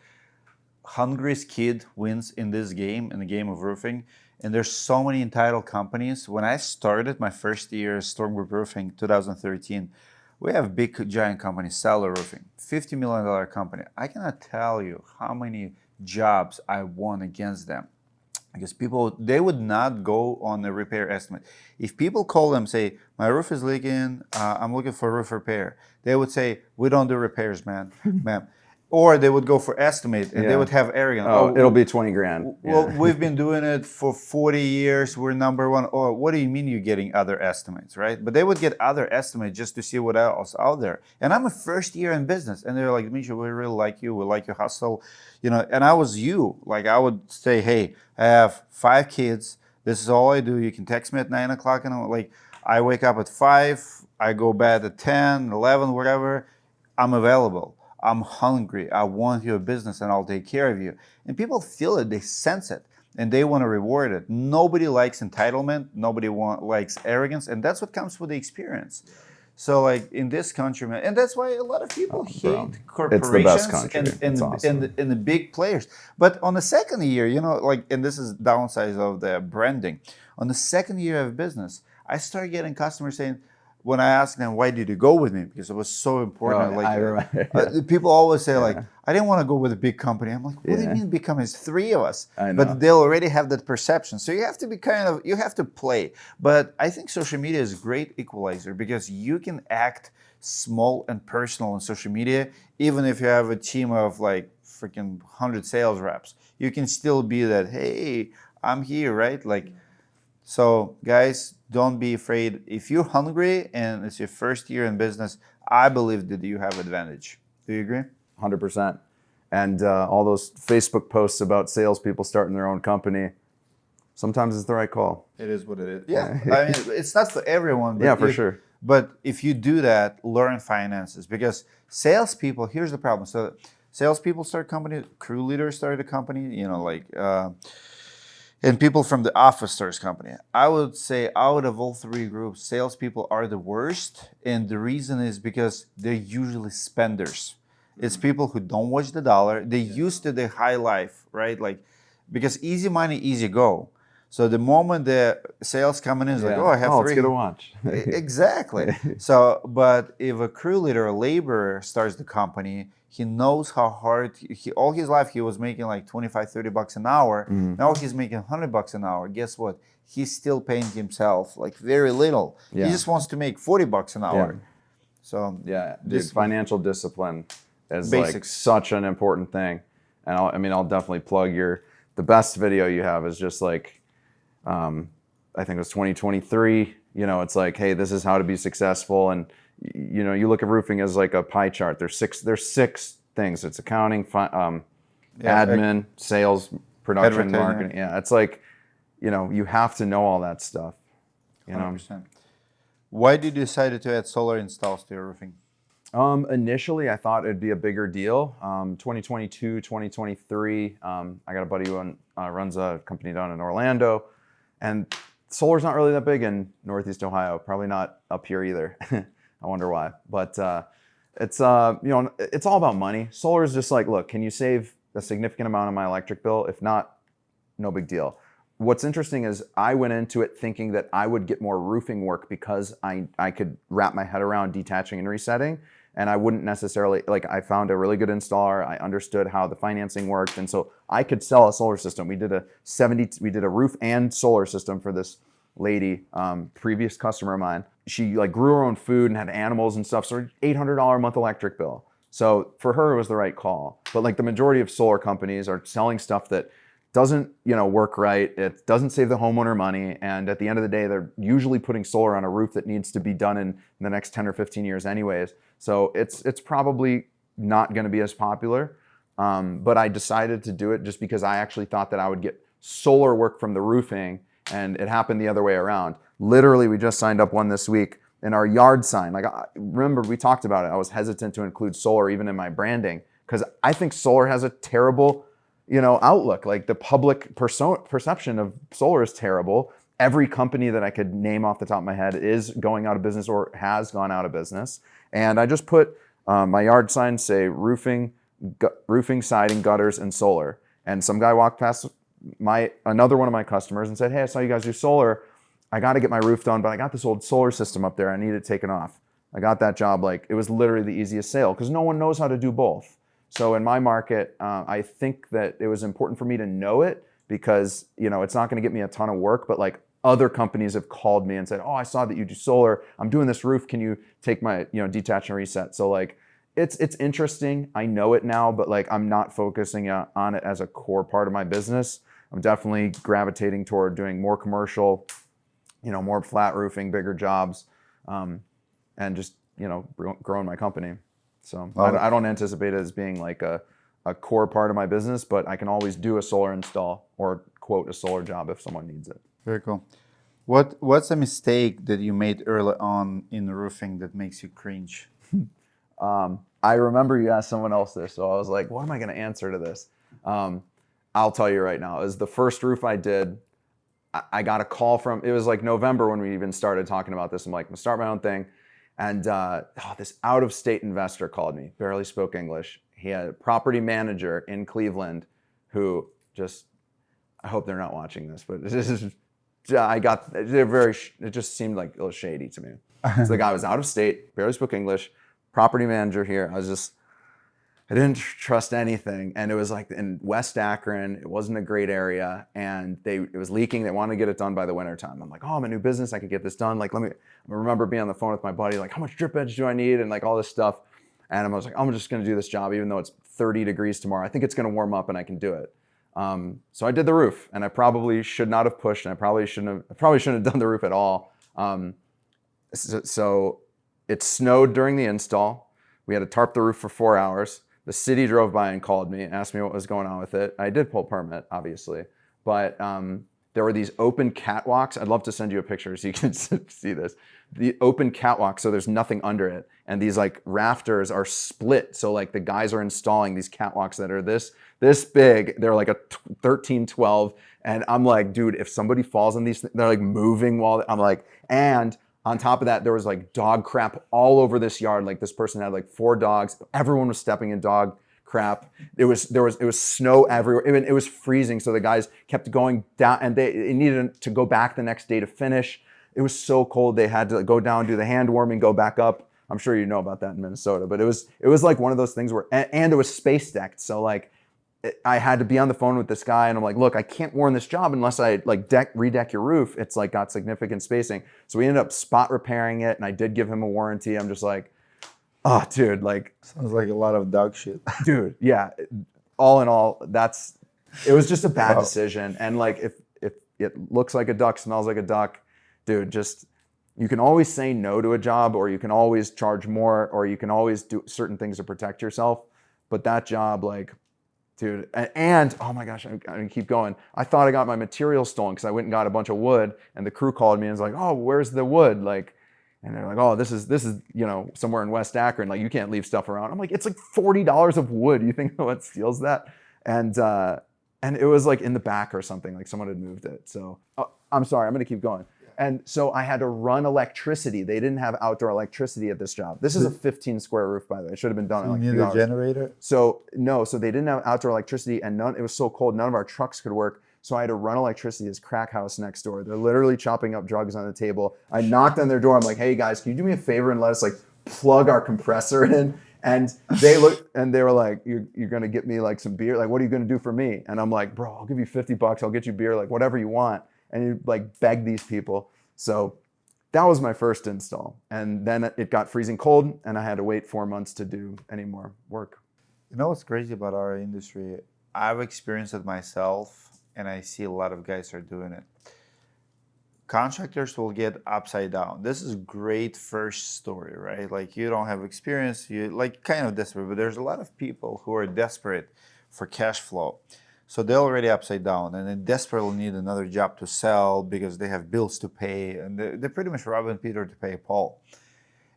hungriest kid wins in this game, in the game of roofing. And there's so many entitled companies. When I started my first year, Storm Group Roofing, 2013, we have big giant companies, Seller Roofing, $50 million company. I cannot tell you how many jobs I won against them. Because people, they would not go on a repair estimate. If people call them, say, my roof is leaking, I'm looking for roof repair, they would say, we don't do repairs, ma'am. Or they would go for estimate, and they would have arrogance. Oh, it'll be 20 grand. Well, we've been doing it for 40 years. We're number one. Or what do you mean you're getting other estimates, right? But they would get other estimates just to see what else out there. And I'm a first year in business, and they're like, Dmitry, we really like you. We like your hustle, you know. And I was you. Like I would say, hey, I have 5 kids. This is all I do. You can text me at 9 o'clock, and like I wake up at 5. I go bed at 10, 11, whatever. I'm available. I'm hungry, I want your business, and I'll take care of you. And people feel it, they sense it, and they want to reward it. Nobody likes entitlement, nobody likes arrogance, and that's what comes with the experience. So like in this country, man, and that's why a lot of people hate corporations. It's the best country. And the big players. But on the second year, you know, like, and this is downside of the branding. On the second year of business, I started getting customers saying, when I asked them, why did you go with me? Because it was so important. Oh, I remember. People always say, like, I didn't want to go with a big company. I'm like, what do you mean big company? It's 3 of us. I know. But they'll already have that perception. So you have to be you have to play. But I think social media is a great equalizer because you can act small and personal on social media, even if you have a team of like freaking 100 sales reps. You can still be that, hey, I'm here, right? Like, so guys, don't be afraid. If you're hungry and it's your first year in business, I believe that you have advantage. Do you agree? 100%. And all those Facebook posts about salespeople starting their own company, sometimes it's the right call. It is what it is. Yeah, I mean, it's not for everyone. But yeah, for sure. But if you do that, learn finances because salespeople. Here's the problem. So salespeople start companies, crew leaders start a company. And people from the office starts company. I would say out of all three groups, salespeople are the worst, and the reason is because they're usually spenders. It's people who don't watch the dollar. They used to the high life, right? Like, because easy money, easy go. So the moment the sales coming in is like, oh, I have let's three. get a watch. Exactly. So, but if a crew leader or laborer starts the company, he knows how hard all his life he was making like 25, $30 an hour. Now he's making $100 an hour. Guess what? He's still paying himself like very little. He just wants to make $40 an hour. So Dude, financial discipline is Basics. like such an important thing. And I'll definitely plug the best video you have is just like, I think it was 2023. It's like, hey, this is how to be successful. And you look at roofing as like a pie chart. There's six things. It's accounting, admin, sales, production, marketing. Yeah, it's like, you have to know all that stuff. 100%. Why did you decide to add solar installs to your roofing? Initially, I thought it'd be a bigger deal. 2022, 2023, I got a buddy who runs a company down in Orlando, and solar's not really that big in Northeast Ohio. Probably not up here either. I wonder why. But it's it's all about money. Solar is just like, look, can you save a significant amount on my electric bill? If not, no big deal. What's interesting is I went into it thinking that I would get more roofing work because I could wrap my head around detaching and resetting. And I wouldn't necessarily, I found a really good installer. I understood how the financing worked. And so I could sell a solar system. We did a roof and solar system for this lady, previous customer of mine. She grew her own food and had animals and stuff. So $800 a month electric bill. So for her, it was the right call. But the majority of solar companies are selling stuff that doesn't work right. It doesn't save the homeowner money. And at the end of the day, they're usually putting solar on a roof that needs to be done in the next 10 or 15 years anyways. So it's probably not going to be as popular. But I decided to do it just because I actually thought that I would get solar work from the roofing, and it happened the other way around. Literally, we just signed up one this week in our yard sign. Remember, we talked about it. I was hesitant to include solar even in my branding because I think solar has a terrible outlook. The public perception of solar is terrible. Every company that I could name off the top of my head is going out of business or has gone out of business. And I just put my yard sign say roofing, siding, gutters, and solar. And some guy walked past another one of my customers and said, hey, I saw you guys do solar. I got to get my roof done, but I got this old solar system up there. I need it taken off. I got that job. It was literally the easiest sale because no one knows how to do both. So in my market, I think that it was important for me to know it because, it's not going to get me a ton of work, but other companies have called me and said, oh, I saw that you do solar. I'm doing this roof. Can you take my, detach and reset? So it's interesting. I know it now, but I'm not focusing on it as a core part of my business. I'm definitely gravitating toward doing more commercial, more flat roofing, bigger jobs, and just, growing my company. So I don't anticipate it as being a core part of my business, but I can always do a solar install or quote a solar job if someone needs it. Very cool. What's a mistake that you made early on in roofing that makes you cringe? I remember you asked someone else this, so I was like, what am I going to answer to this? I'll tell you right now. It was the first roof I did. I got a call from, it was November when we even started talking about this. I'm like, I'm going to start my own thing. And this out-of-state investor called me, barely spoke English. He had a property manager in Cleveland who I hope they're not watching this, but it just seemed like a little shady to me. So the guy was out of state, barely spoke English, property manager here. I didn't trust anything. And it was in West Akron. It wasn't a great area. And it was leaking. They wanted to get it done by the winter time. I'm like, oh, I'm a new business. I could get this done. I remember being on the phone with my buddy, how much drip edge do I need? And all this stuff. And I was like, I'm just going to do this job, even though it's 30 degrees tomorrow. I think it's going to warm up and I can do it. So I did the roof, and I probably should not have pushed, and I probably shouldn't have done the roof at all. So it snowed during the install. We had to tarp the roof for 4 hours. The city drove by and called me and asked me what was going on with it. I did pull a permit, obviously, but there were these open catwalks. I'd love to send you a picture so you can see this. The open catwalk, so there's nothing under it. And these like rafters are split. So like the guys are installing these catwalks that are this big. They're like a 13, 12. And I'm like, dude, if somebody falls on these, they're like moving while I'm like, and on top of that, there was like dog crap all over this yard. Like this person had like 4 dogs. Everyone was stepping in dog crap. It was snow everywhere. It was freezing. So the guys kept going down, and they needed to go back the next day to finish. It was so cold. They had to go down, do the hand warming, go back up. I'm sure you know about that in Minnesota, but it was like one of those things where, and it was space decked. So like I had to be on the phone with this guy, and I'm like, look, I can't warn this job unless I like redeck your roof. It's like got significant spacing. So we ended up spot repairing it, and I did give him a warranty. I'm just like, oh, dude, like Sounds like a lot of dog shit. dude, yeah. All in all, it was just a bad decision. And like if it looks like a duck, smells like a duck, dude, you can always say no to a job, or you can always charge more, or you can always do certain things to protect yourself. But that job, like, dude, and oh my gosh, I'm gonna keep going. I thought I got my material stolen because I went and got a bunch of wood, and the crew called me and was like, oh, where's the wood? Like, and they're like, oh, this is somewhere in West Akron. Like, you can't leave stuff around. I'm like, it's like $40 of wood. You think no one steals that? And it was like in the back or something. Like someone had moved it. So I'm sorry, I'm gonna keep going. And so I had to run electricity. They didn't have outdoor electricity at this job. This is a 15 square roof, by the way. It should have been done in like a few hours. You need a generator? So no, so they didn't have outdoor electricity, and it was so cold, none of our trucks could work. So I had to run electricity to this crack house next door. They're literally chopping up drugs on the table. I knocked on their door. I'm like, hey guys, can you do me a favor and let us like plug our compressor in? And they looked and they were like, you're gonna get me like some beer? Like, what are you gonna do for me? And I'm like, bro, I'll give you $50. I'll get you beer, like whatever you want. And you like beg these people. So that was my first install. And then it got freezing cold, and I had to wait 4 months to do any more work. You know what's crazy about our industry? I've experienced it myself, and I see a lot of guys are doing it. Contractors will get upside down. This is great first story, right? Like, you don't have experience, you like kind of desperate, but there's a lot of people who are desperate for cash flow. So they're already upside down, and they desperately need another job to sell because they have bills to pay, and they're pretty much robbing Peter to pay Paul.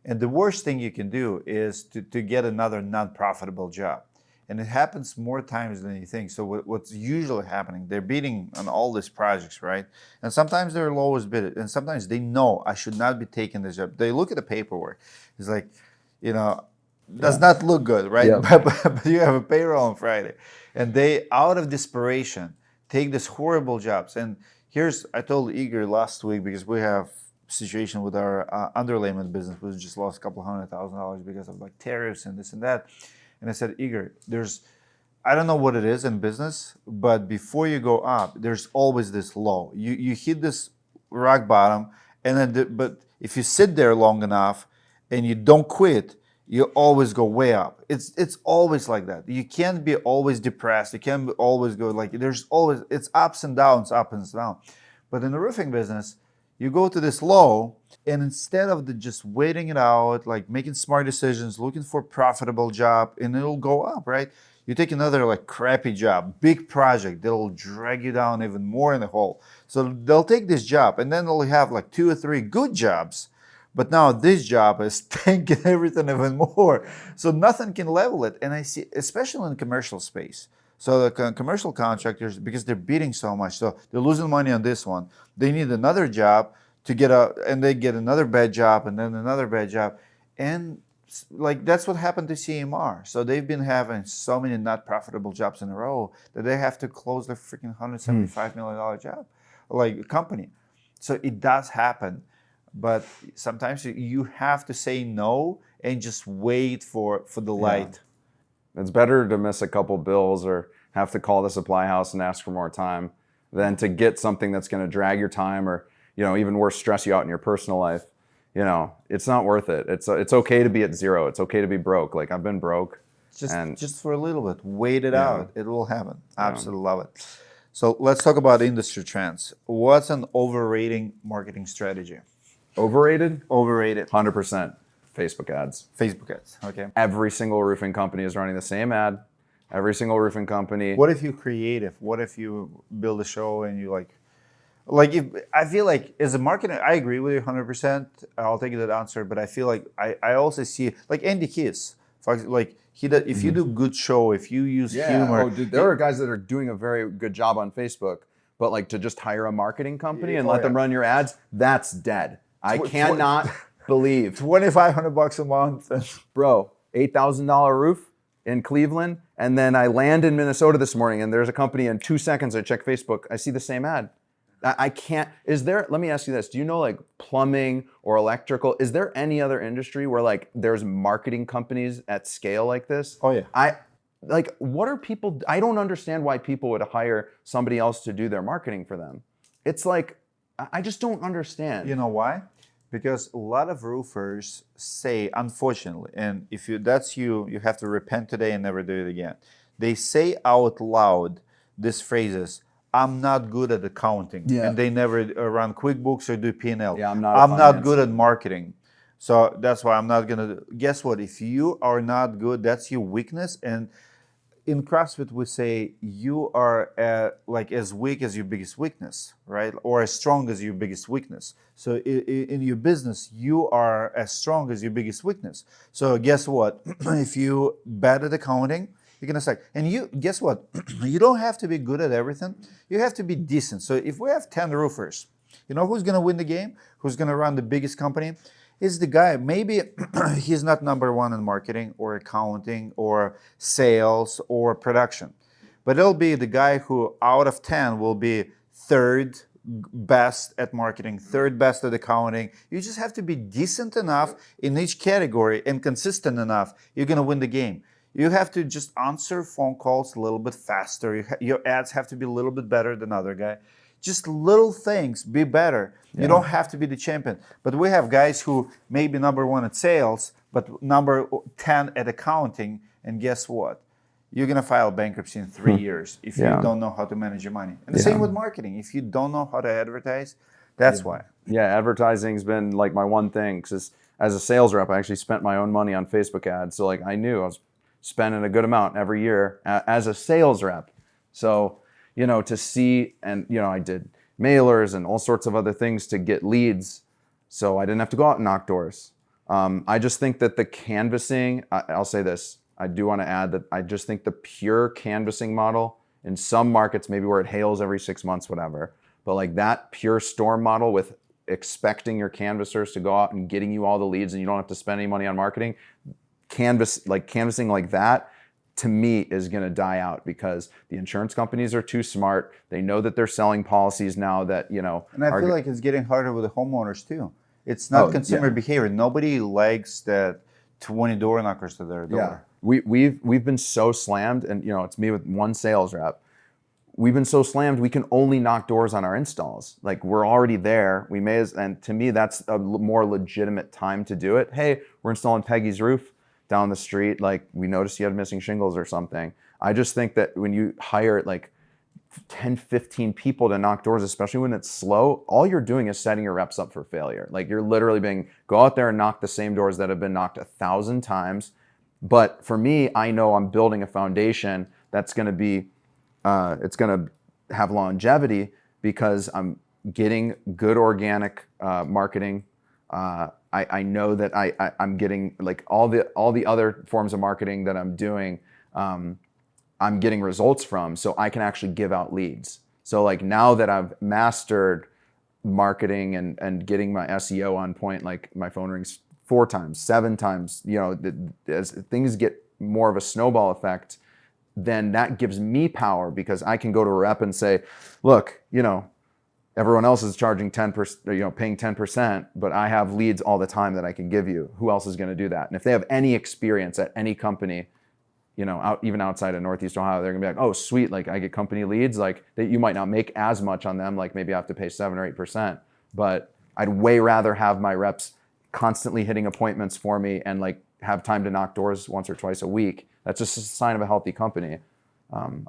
And the worst thing you can do is to get another non-profitable job. And it happens more times than you think. So what's usually happening, they're bidding on all these projects, right? And sometimes they're lowest bid, and sometimes they know I should not be taking this job. They look at the paperwork. It's like, does not look good, right? Yeah. But you have a payroll on Friday. And they, out of desperation, take these horrible jobs. And I told Igor last week, because we have a situation with our underlayment business. We just lost a couple $100,000 because of like tariffs and this and that. And I said, Igor, I don't know what it is in business, but before you go up, there's always this low. You hit this rock bottom, and then but if you sit there long enough and you don't quit, you always go way up. It's always like that. You can't be always depressed. You can't always go like, it's ups and downs, up and down. But in the roofing business, you go to this low, and instead of just waiting it out, like making smart decisions, looking for a profitable job, and it'll go up, right? You take another like crappy job, big project, that'll drag you down even more in the hole. So they'll take this job, and then they'll have like 2 or 3 good jobs. But now this job is tanking everything even more. So nothing can level it. And I see, especially in the commercial space. So the commercial contractors, because they're bidding so much, so they're losing money on this one. They need another job to get and they get another bad job, and then another bad job. And like, that's what happened to CMR. So they've been having so many not profitable jobs in a row that they have to close their freaking $175 million job, like company. So it does happen. But sometimes you have to say no and just wait for the light. It's better to miss a couple bills or have to call the supply house and ask for more time than to get something that's going to drag your time, or even worse, stress you out in your personal life. It's not worth it. It's okay to be at zero. It's okay to be broke. Like, I've been broke. Just for a little bit. Wait it out. It will happen. Absolutely love it. So let's talk about industry trends. What's an overrating marketing strategy? Overrated? Overrated. 100%. Facebook ads. Facebook ads, okay. Every single roofing company is running the same ad. Every single roofing company. What if you're creative? What if you build a show and you like, Like if I feel like as a marketer, I agree with you 100%. I'll take that answer, but I feel like I also see like Andy Kiss, like if you do good show, if you use humor, Oh, dude, there are guys that are doing a very good job on Facebook, but like to just hire a marketing company and let them run your ads, that's dead. I cannot believe. $2,500 a month. Bro, $8,000 roof in Cleveland, and then I land in Minnesota this morning, and there's a company in 2 seconds. I check Facebook, I see the same ad. I can't. Is there? Let me ask you this: do you know like plumbing or electrical? Is there any other industry where like there's marketing companies at scale like this? Oh yeah. What are people? I don't understand why people would hire somebody else to do their marketing for them. It's like I just don't understand. You know why? Because a lot of roofers say, unfortunately, and if that's you, you have to repent today and never do it again. They say out loud these phrases. I'm not good at accounting, and they never run QuickBooks or do P&L. Yeah, I'm not. I'm not good at marketing, so that's why I'm not gonna. Guess what? If you are not good, that's your weakness. And in CrossFit, we say you are like as weak as your biggest weakness, right? Or as strong as your biggest weakness. So in your business, you are as strong as your biggest weakness. So guess what? If you bad at accounting, you're gonna suck. And you guess what? You don't have to be good at everything. You have to be decent. So if we have 10 roofers, you know who's gonna win the game? Who's gonna run the biggest company? Is the guy. Maybe he's not number one in marketing or accounting or sales or production, but it'll be the guy who out of 10 will be third best at marketing, third best at accounting. You just have to be decent enough in each category and consistent enough. You're gonna win the game. You have to just answer phone calls a little bit faster. Your ads have to be a little bit better than other guy. Just little things, be better. You don't have to be the champion. But we have guys who may be number one at sales, but number 10 at accounting. And guess what? You're going to file bankruptcy in 3 years if you don't know how to manage your money. And the same with marketing. If you don't know how to advertise, that's why. Yeah, advertising's been like my one thing. Because as a sales rep, I actually spent my own money on Facebook ads. So like I knew I was spending a good amount every year as a sales rep. So, you know, to see, and, you know, I did mailers and all sorts of other things to get leads. So I didn't have to go out and knock doors. I just think that the canvassing, I'll say this, I do want to add that I just think the pure canvassing model in some markets, maybe where it hails every 6 months, whatever, but like that pure storm model with expecting your canvassers to go out and getting you all the leads and you don't have to spend any money on marketing, canvassing like that, to me is going to die out because the insurance companies are too smart. They know that they're selling policies now that, you know. And I feel like it's getting harder with the homeowners too. It's not consumer behavior. Nobody likes that 20 door knockers to their door. Yeah. We've been so slammed, and you know, it's me with one sales rep. We've been so slammed, we can only knock doors on our installs. Like we're already there. And to me, that's a more legitimate time to do it. Hey, we're installing Peggy's roof down the street, like we noticed you had missing shingles or something. I just think that when you hire like 10, 15 people to knock doors, especially when it's slow, all you're doing is setting your reps up for failure. Like you're literally go out there and knock the same doors that have been knocked 1,000 times. But for me, I know I'm building a foundation that's gonna be, it's gonna have longevity because I'm getting good organic marketing. I know that I'm getting like all the other forms of marketing that I'm doing, I'm getting results from, so I can actually give out leads. So like now that I've mastered marketing and getting my SEO on point, like my phone rings 4 times, 7 times, you know, as things get more of a snowball effect, then that gives me power because I can go to a rep and say, look, you know, everyone else is charging 10%, you know, paying 10%, but I have leads all the time that I can give you. Who else is going to do that? And if they have any experience at any company, you know, even outside of Northeast Ohio, they're going to be like, oh, sweet, like I get company leads, like that you might not make as much on them, like maybe I have to pay 7 or 8%, but I'd way rather have my reps constantly hitting appointments for me and like have time to knock doors once or twice a week. That's just a sign of a healthy company.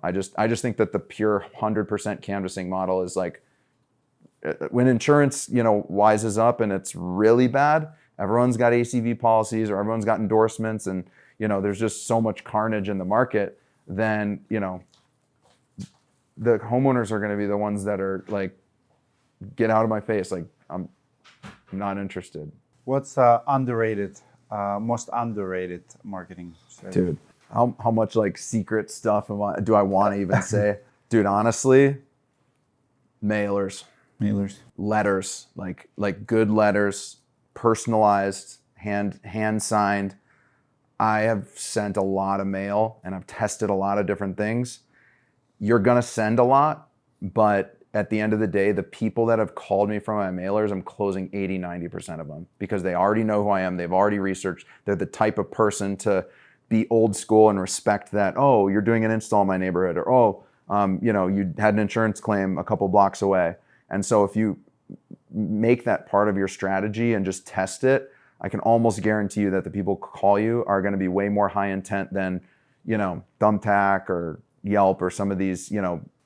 I just think that the pure 100% canvassing model is like, when insurance, you know, wises up and it's really bad, everyone's got ACV policies or everyone's got endorsements and, you know, there's just so much carnage in the market, then, you know, the homeowners are going to be the ones that are like get out of my face. Like, I'm not interested. What's most underrated marketing strategy? Dude, how much like secret stuff do I want to even say? Dude, honestly, mailers, letters, like good letters, personalized, hand signed. I have sent a lot of mail and I've tested a lot of different things. You're gonna send a lot, but at the end of the day, the people that have called me from my mailers, I'm closing 80, 90% of them because they already know who I am. They've already researched. They're the type of person to be old school and respect that, oh, you're doing an install in my neighborhood, or, oh, you had an insurance claim a couple blocks away. And so if you make that part of your strategy and just test it, I can almost guarantee you that the people who call you are going to be way more high intent than, Thumbtack or Yelp or some of these,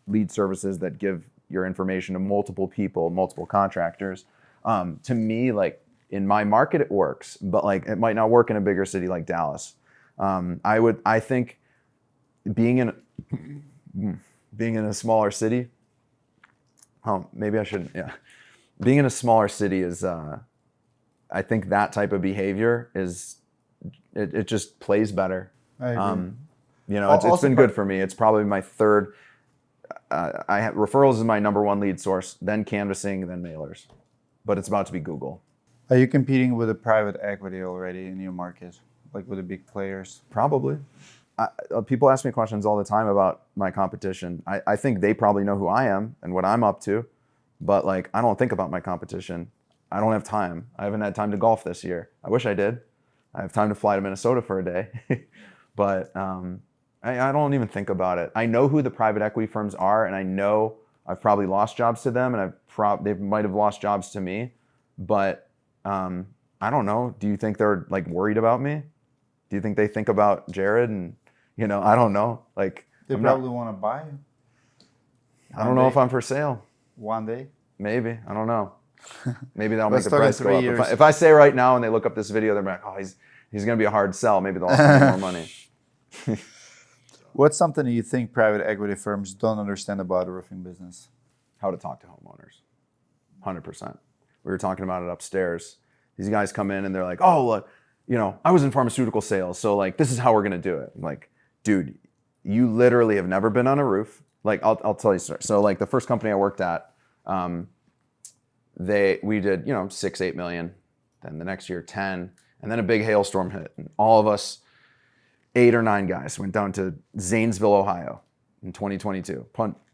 lead services that give your information to multiple people, multiple contractors. To me, like in my market, it works, but like it might not work in a bigger city like Dallas. I think being in a smaller city, maybe I shouldn't, yeah. Being in a smaller city is, I think that type of behavior is, it just plays better. I agree. It's been good for me. It's probably my third, referrals is my number one lead source, then canvassing, then mailers, but it's about to be Google. Are you competing with the private equity already in your market, like with the big players? Probably. People ask me questions all the time about my competition. I think they probably know who I am and what I'm up to, but like I don't think about my competition. I don't have time. I haven't had time to golf this year. I wish I did. I have time to fly to Minnesota for a day, but I don't even think about it. I know who the private equity firms are, and I know I've probably lost jobs to them, and they might have lost jobs to me, but I don't know. Do you think they're like worried about me? Do you think they think about Jared? And I don't know. Like They probably want to buy you. I don't know if I'm for sale. One day. Maybe. I don't know. Maybe that'll make Let's the talk in price go 3 up. years. If I say right now and they look up this video, they're like, oh, he's going to be a hard sell. Maybe they'll offer me more money. What's something you think private equity firms don't understand about the roofing business? How to talk to homeowners. 100%. We were talking about it upstairs. These guys come in and they're like, oh, look, I was in pharmaceutical sales, so like this is how we're going to do it. I'm like, dude, you literally have never been on a roof. Like I'll tell you a story. So like the first company I worked at, we did, 6-8 million, then the next year 10, and then a big hailstorm hit, and all of us 8 or 9 guys went down to Zanesville, Ohio in 2022.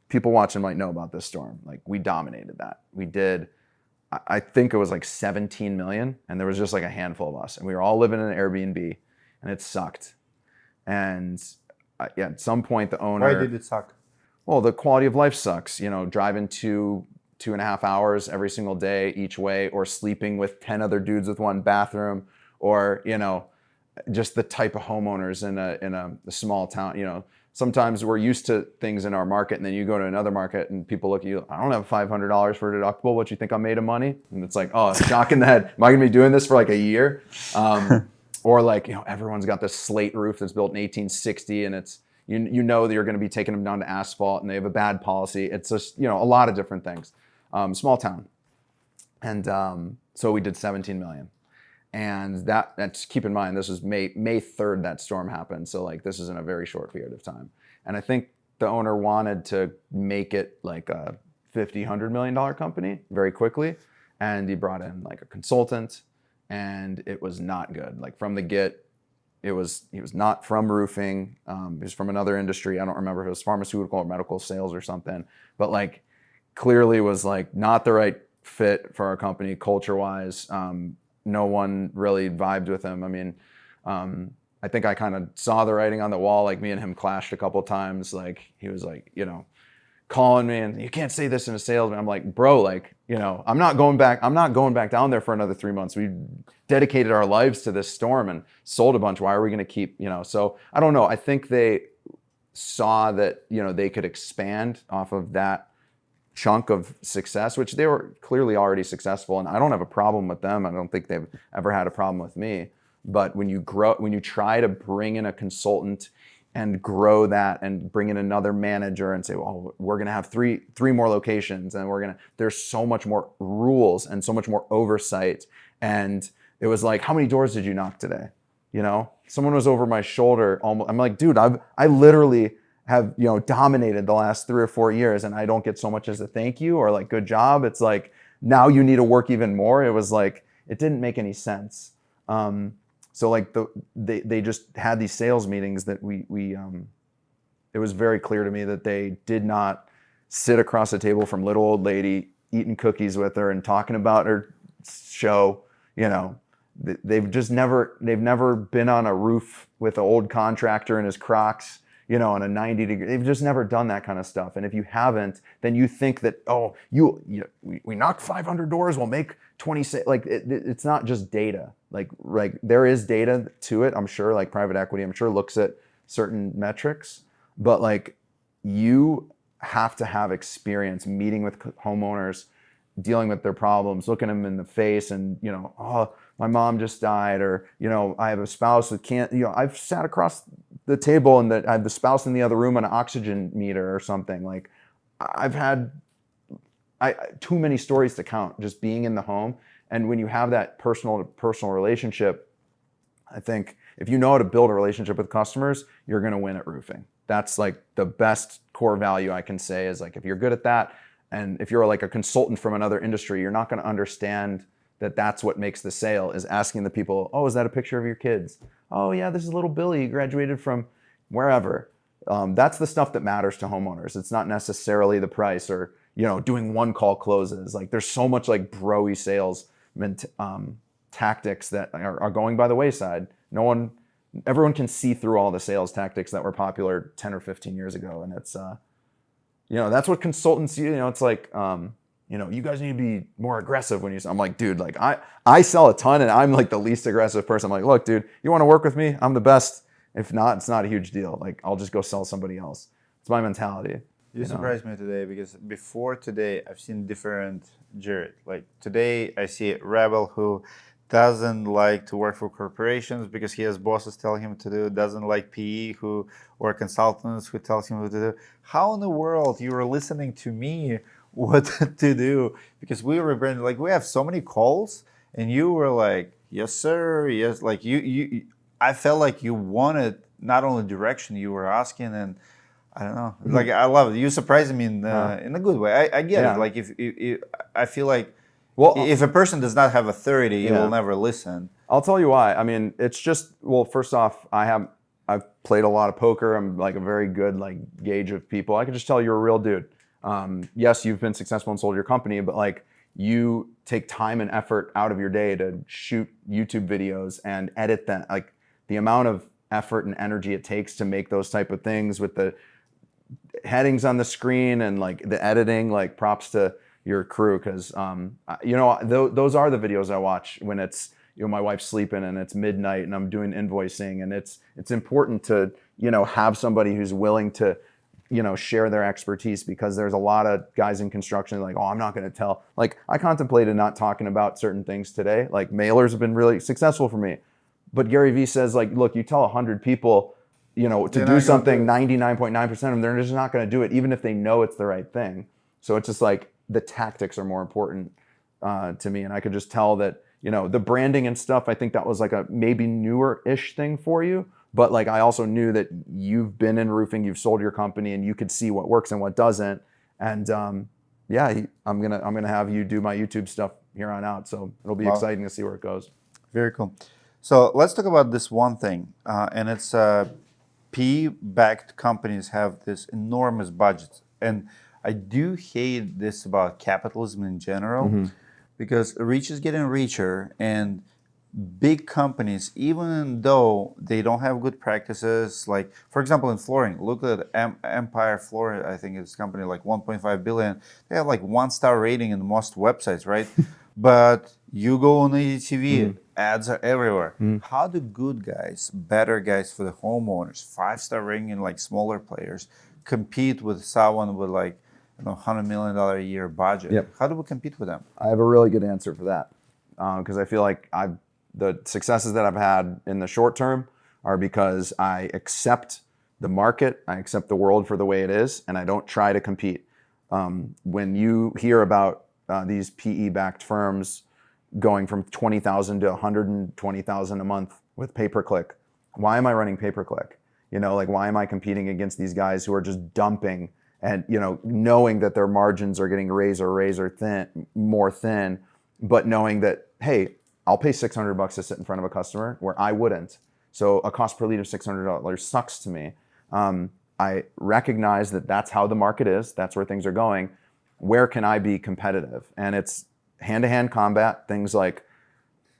People watching might know about this storm. Like we dominated that. We did, I think it was like 17 million, and there was just like a handful of us, and we were all living in an Airbnb, and it sucked. And at some point the owner— Why did it suck? Well, the quality of life sucks, driving 2.5 hours every single day each way, or sleeping with 10 other dudes with one bathroom, or, just the type of homeowners in a small town. Sometimes we're used to things in our market, and then you go to another market and people look at you, I don't have $500 for a deductible. What, you think I'm made of money? And it's like, oh, shock in the head. Am I gonna be doing this for like a year? Or like, everyone's got this slate roof that's built in 1860, and it's, that you're going to be taking them down to asphalt, and they have a bad policy. It's just, a lot of different things. Small town. And so we did 17 million. And that's, keep in mind, this was May 3rd that storm happened. So like this is in a very short period of time. And I think the owner wanted to make it like a $50-100 million company very quickly. And he brought in like a consultant, and it was not good. Like from the get, he was not from roofing. He was from another industry. I don't remember if it was pharmaceutical or medical sales or something, but like clearly was like not the right fit for our company culture wise. No one really vibed with him. I mean, I think I kind of saw the writing on the wall. Like me and him clashed a couple times. Like he was like, calling me, and you can't say this in a salesman. I'm like, bro, like, I'm not going back down there for another 3 months. We dedicated our lives to this storm and sold a bunch. Why are we going to keep, so I don't know. I think they saw that, they could expand off of that chunk of success, which they were clearly already successful. And I don't have a problem with them. I don't think they've ever had a problem with me. But when you try to bring in a consultant and grow that and bring in another manager and say, well, we're going to have three more locations, and there's so much more rules and so much more oversight. And it was like, how many doors did you knock today? You know, someone was over my shoulder. Almost, I'm like, dude, I literally have, you know, dominated the last 3 or 4 years, and I don't get so much as a thank you or like good job. It's like, now you need to work even more. It was like, it didn't make any sense. So like they just had these sales meetings that it was very clear to me that they did not sit across the table from little old lady eating cookies with her and talking about her show. You know, they've never been on a roof with an old contractor in his Crocs, you know, on a 90-degree. They've just never done that kind of stuff. And if you haven't, then you think that, oh, we knocked 500 doors, we'll make 20. Like it's not just data. Like there is data to it. I'm sure, like private equity, I'm sure looks at certain metrics, but like you have to have experience meeting with homeowners, dealing with their problems, looking them in the face, and, you know, oh, my mom just died, or, you know, I have a spouse that can't, you know, I've sat across the table and that I have the spouse in the other room on an oxygen meter or something. Like I've had too many stories to count just being in the home. And when you have that personal to personal relationship, I think if you know how to build a relationship with customers, you're going to win at roofing. That's like the best core value I can say is like, if you're good at that, and if you're like a consultant from another industry, you're not going to understand that that's what makes the sale, is asking the people, oh, is that a picture of your kids? Oh yeah, this is little Billy, he graduated from wherever. That's the stuff that matters to homeowners. It's not necessarily the price or, you know, doing one call closes. Like there's so much like bro-y sales tactics that are going by the wayside. Everyone can see through all the sales tactics that were popular 10 or 15 years ago. And it's, you know, that's what consultants, you know, it's like, you know, you guys need to be more aggressive when I'm like, dude, like I sell a ton and I'm like the least aggressive person. I'm like, look, dude, you want to work with me? I'm the best. If not, it's not a huge deal. Like I'll just go sell somebody else. It's my mentality. You surprised me today, because before today, I've seen different Jared. Like today, I see a rebel who doesn't like to work for corporations because he has bosses telling him to do, doesn't like PE or consultants who tells him what to do. How in the world you were listening to me what to do? Because we were like, we have so many calls, and you were like, yes, sir, yes. Like you I felt like you wanted not only direction, you were asking, and I don't know. Like I love it. You surprised me in a good way. I get it. Like if I feel like, well, if a person does not have authority, he will never listen. I'll tell you why. I mean, it's just, well, first off, I've played a lot of poker. I'm like a very good like gauge of people. I can just tell you're a real dude. Yes, you've been successful and sold your company, but like you take time and effort out of your day to shoot YouTube videos and edit them. Like the amount of effort and energy it takes to make those type of things with the headings on the screen and like the editing, like props to your crew, because you know, those are the videos I watch when it's, you know, my wife's sleeping and it's midnight and I'm doing invoicing, and it's important to, you know, have somebody who's willing to, you know, share their expertise, because there's a lot of guys in construction like, oh, I'm not going to tell. Like I contemplated not talking about certain things today. Like mailers have been really successful for me, but Gary Vee says like, look, you tell 100 people, you know, to do something, 99.9% of them, they're just not going to do it, even if they know it's the right thing. So it's just like the tactics are more important to me. And I could just tell that, you know, the branding and stuff, I think that was like a maybe newer-ish thing for you. But like I also knew that you've been in roofing, you've sold your company, and you could see what works and what doesn't. And yeah, I'm gonna have you do my YouTube stuff here on out. So it'll be exciting to see where it goes. Very cool. So let's talk about this one thing, and it's PE-backed companies have this enormous budgets, and I do hate this about capitalism in general, because rich is getting richer, and big companies, even though they don't have good practices, like for example in flooring, look at Empire Flooring. I think it's a company like 1.5 billion. They have like 1-star rating in most websites, right? But you go on ADTV, ads are everywhere. How do good guys, better guys for the homeowners, 5-star rating in like smaller players, compete with someone with like, you know, $100 million a year budget? How do we compete with them? I have a really good answer for that, because I feel like the successes that I've had in the short term are because I accept the market, I accept the world for the way it is, and I don't try to compete. When you hear about these PE-backed firms going from 20,000 to 120,000 a month with pay-per-click, why am I running pay-per-click? Like, why am I competing against these guys who are just dumping and, knowing that their margins are getting razor thin, more thin, but knowing that, hey, I'll pay $600 to sit in front of a customer where I wouldn't. So a cost per lead of $600 sucks to me. I recognize that that's how the market is. That's where things are going. Where can I be competitive? And it's hand-to-hand combat, things like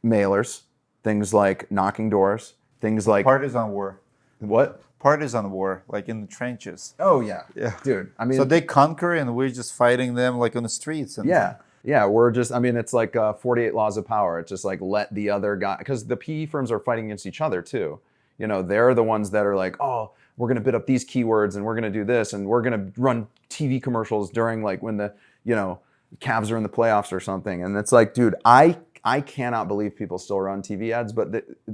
mailers, things like knocking doors, things like... Partisan war. What? Partisan war, like in the trenches. Oh, yeah. Yeah. Dude, I mean... So they conquer and we're just fighting them like on the streets. And Yeah, we're just, it's like 48 laws of power. It's just like let the other guy... Because the PE firms are fighting against each other, too. They're the ones that are like, oh, we're going to bid up these keywords and we're going to do this and we're going to run TV commercials during like when the, Cavs are in the playoffs or something. And it's like, dude, I cannot believe people still run TV ads, but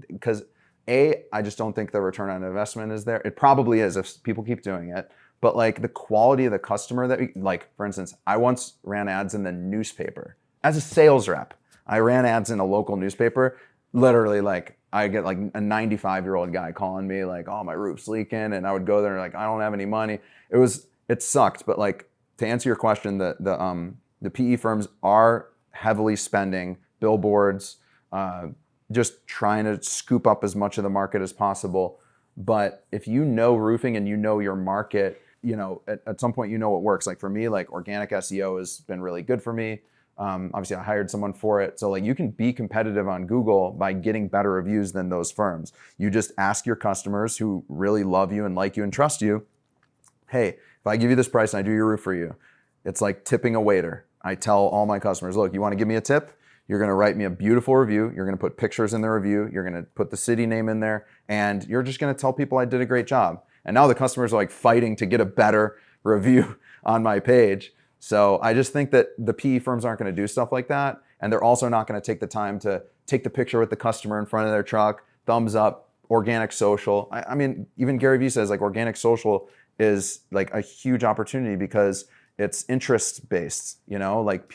because I just don't think the return on investment is there. It probably is if people keep doing it. But like the quality of the customer like, for instance, I once ran ads in the newspaper as a sales rep. I ran ads in a local newspaper. Literally, like, I get like a 95-year-old guy calling me like, oh, my roof's leaking. And I would go there and like, I don't have any money. It sucked. But like, to answer your question, the PE firms are heavily spending billboards, just trying to scoop up as much of the market as possible. But if you know roofing and you know your market, at some point, what works. Like for me, like organic SEO has been really good for me. Obviously, I hired someone for it. So like you can be competitive on Google by getting better reviews than those firms. You just ask your customers who really love you and like you and trust you, hey, if I give you this price and I do your roof for you, it's like tipping a waiter. I tell all my customers, look, you want to give me a tip? You're going to write me a beautiful review. You're going to put pictures in the review. You're going to put the city name in there. And you're just going to tell people I did a great job. And now the customers are like fighting to get a better review on my page. So I just think that the PE firms aren't going to do stuff like that. And they're also not going to take the time to take the picture with the customer in front of their truck, thumbs up, organic social. I mean, even Gary Vee says like organic social is like a huge opportunity because it's interest based, like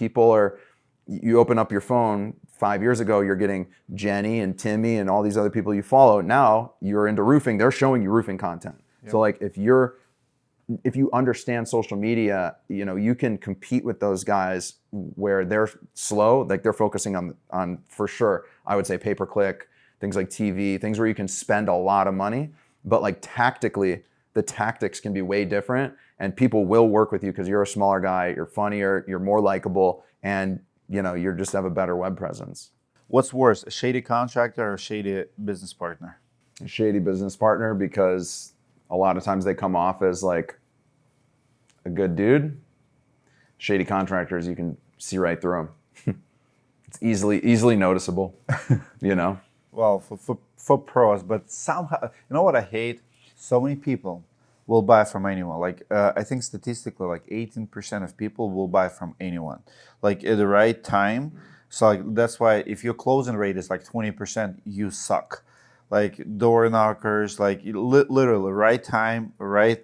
you open up your phone 5 years ago, you're getting Jenny and Timmy and all these other people you follow. Now you're into roofing, they're showing you roofing content. Yep. So like if you understand social media, you can compete with those guys where they're slow, like they're focusing on for sure, I would say pay-per-click, things like TV, things where you can spend a lot of money, but like tactically, the tactics can be way different and people will work with you because you're a smaller guy, you're funnier, you're more likable, and you just have a better web presence. What's worse, a shady contractor or a shady business partner? A shady business partner because a lot of times they come off as like a good dude. Shady contractors, you can see right through them. It's easily noticeable, Well, for pros, but somehow, what I hate? So many people will buy from anyone. Like I think statistically, like 18% of people will buy from anyone, like at the right time. So like, that's why if your closing rate is like 20%, you suck. Like door knockers, like literally right time, right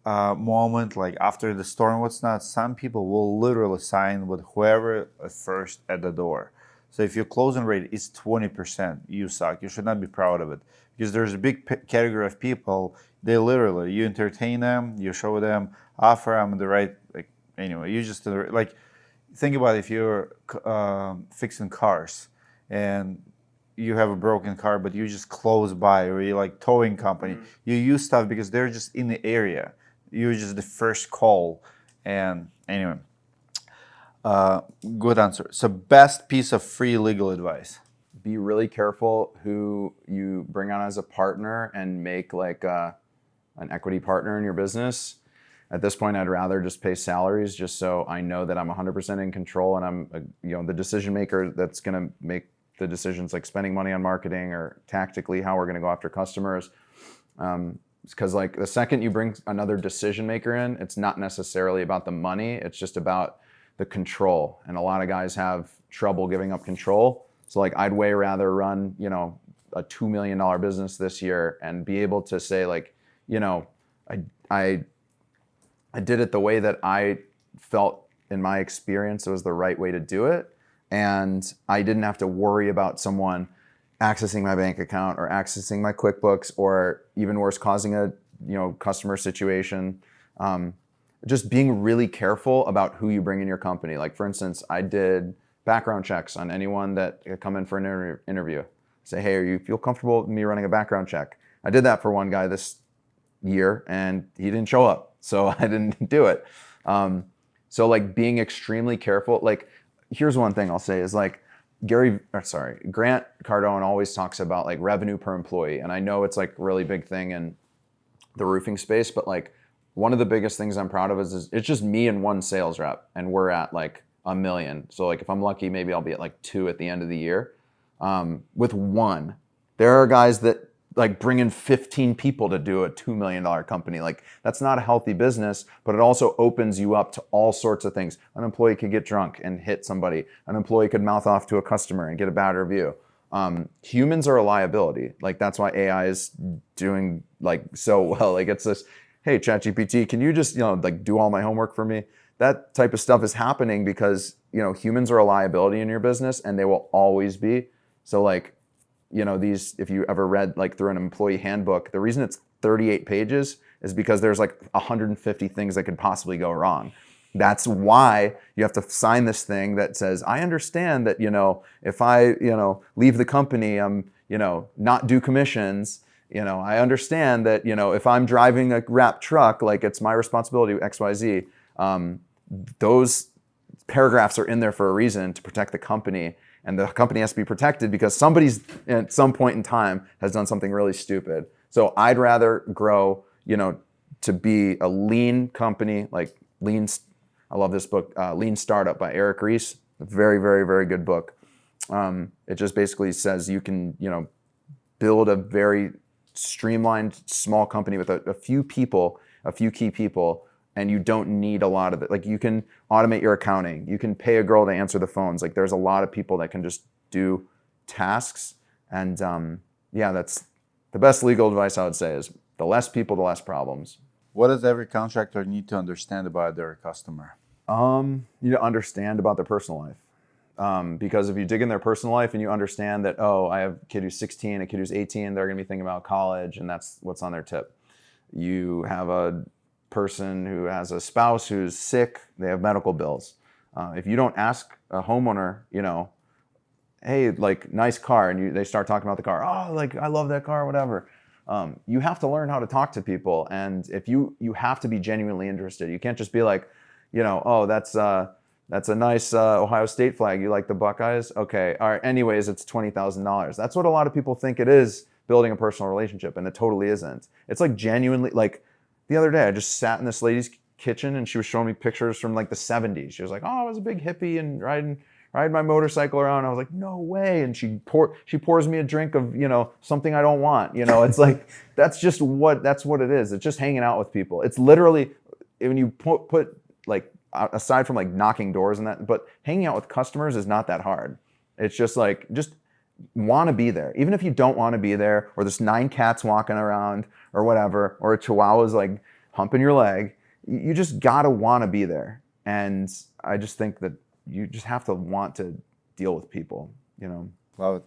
moment, like after the storm, what's not. Some people will literally sign with whoever first at the door. So if your closing rate is 20%, you suck. You should not be proud of it because there's a big category of people. They literally, you entertain them, you show them, offer them the right, you just like, think about if you're fixing cars and you have a broken car, but you just close by, or you like towing company. Mm-hmm. You use stuff because they're just in the area. You're just the first call. And anyway, good answer. So best piece of free legal advice. Be really careful who you bring on as a partner and make like an equity partner in your business. At this point, I'd rather just pay salaries just so I know that I'm 100% in control and I'm the decision maker that's going to make the decisions like spending money on marketing or tactically how we're going to go after customers. Because like the second you bring another decision maker in, it's not necessarily about the money. It's just about the control. And a lot of guys have trouble giving up control. So like I'd way rather run, a $2 million business this year and be able to say like, I I did it the way that I felt in my experience it was the right way to do it. And I didn't have to worry about someone accessing my bank account or accessing my QuickBooks, or even worse, causing a customer situation. Just being really careful about who you bring in your company. Like, for instance, I did background checks on anyone that come in for an interview. Say, hey, are you feel comfortable with me running a background check? I did that for one guy this year and he didn't show up, so I didn't do it. So like being extremely careful. Like, here's one thing I'll say is like Grant Cardone always talks about like revenue per employee, and I know it's like a really big thing in the roofing space, but like one of the biggest things I'm proud of is it's just me and one sales rep, and we're at like $1 million. So like if I'm lucky, maybe I'll be at like 2 at the end of the year. With one, there are guys that like bring in 15 people to do a $2 million company. Like, that's not a healthy business, but it also opens you up to all sorts of things. An employee could get drunk and hit somebody. An employee could mouth off to a customer and get a bad review. Humans are a liability. Like, that's why AI is doing like so well. Like, it's this, hey, ChatGPT, can you just, like do all my homework for me? That type of stuff is happening because, humans are a liability in your business and they will always be. So like, these, if you ever read like through an employee handbook, the reason it's 38 pages is because there's like 150 things that could possibly go wrong. That's why you have to sign this thing that says, I understand that, if I, leave the company, I'm, not due commissions. I understand that, if I'm driving a wrapped truck, like it's my responsibility, XYZ. Those paragraphs are in there for a reason, to protect the company. And the company has to be protected because somebody's at some point in time has done something really stupid. So I'd rather grow, to be a lean company, like lean. I love this book, Lean Startup by Eric Ries. A very, very, very good book. It just basically says you can, build a very streamlined small company with a few people, a few key people, and you don't need a lot of it. Like, you can automate your accounting. You can pay a girl to answer the phones. Like, there's a lot of people that can just do tasks. And that's the best legal advice I would say is the less people, the less problems. What does every contractor need to understand about their customer? You need to understand about their personal life. Because if you dig in their personal life and you understand that, oh, I have a kid who's 16, a kid who's 18, they're going to be thinking about college, and that's what's on their tip. You have a person who has a spouse who's sick, they have medical bills. If you don't ask a homeowner, hey, like, nice car, and they start talking about the car, oh, like, I love that car, whatever. You have to learn how to talk to people, and if you have to be genuinely interested. You can't just be like, oh, that's a nice Ohio State flag. You like the Buckeyes? Okay, all right. Anyways, it's $20,000. That's what a lot of people think it is, building a personal relationship, and it totally isn't. It's like genuinely, like, the other day I just sat in this lady's kitchen and she was showing me pictures from like the 70s. She was like, oh, I was a big hippie and riding my motorcycle around. I was like, no way. And she pours me a drink of, something I don't want. It's like, that's what it is. It's just hanging out with people. It's literally, when you put like, aside from like knocking doors and that, but hanging out with customers is not that hard. It's just like, just want to be there. Even if you don't want to be there, or there's 9 cats walking around or whatever, or a chihuahua's like humping your leg, you just gotta want to be there. And I just think that you just have to want to deal with people, Love it.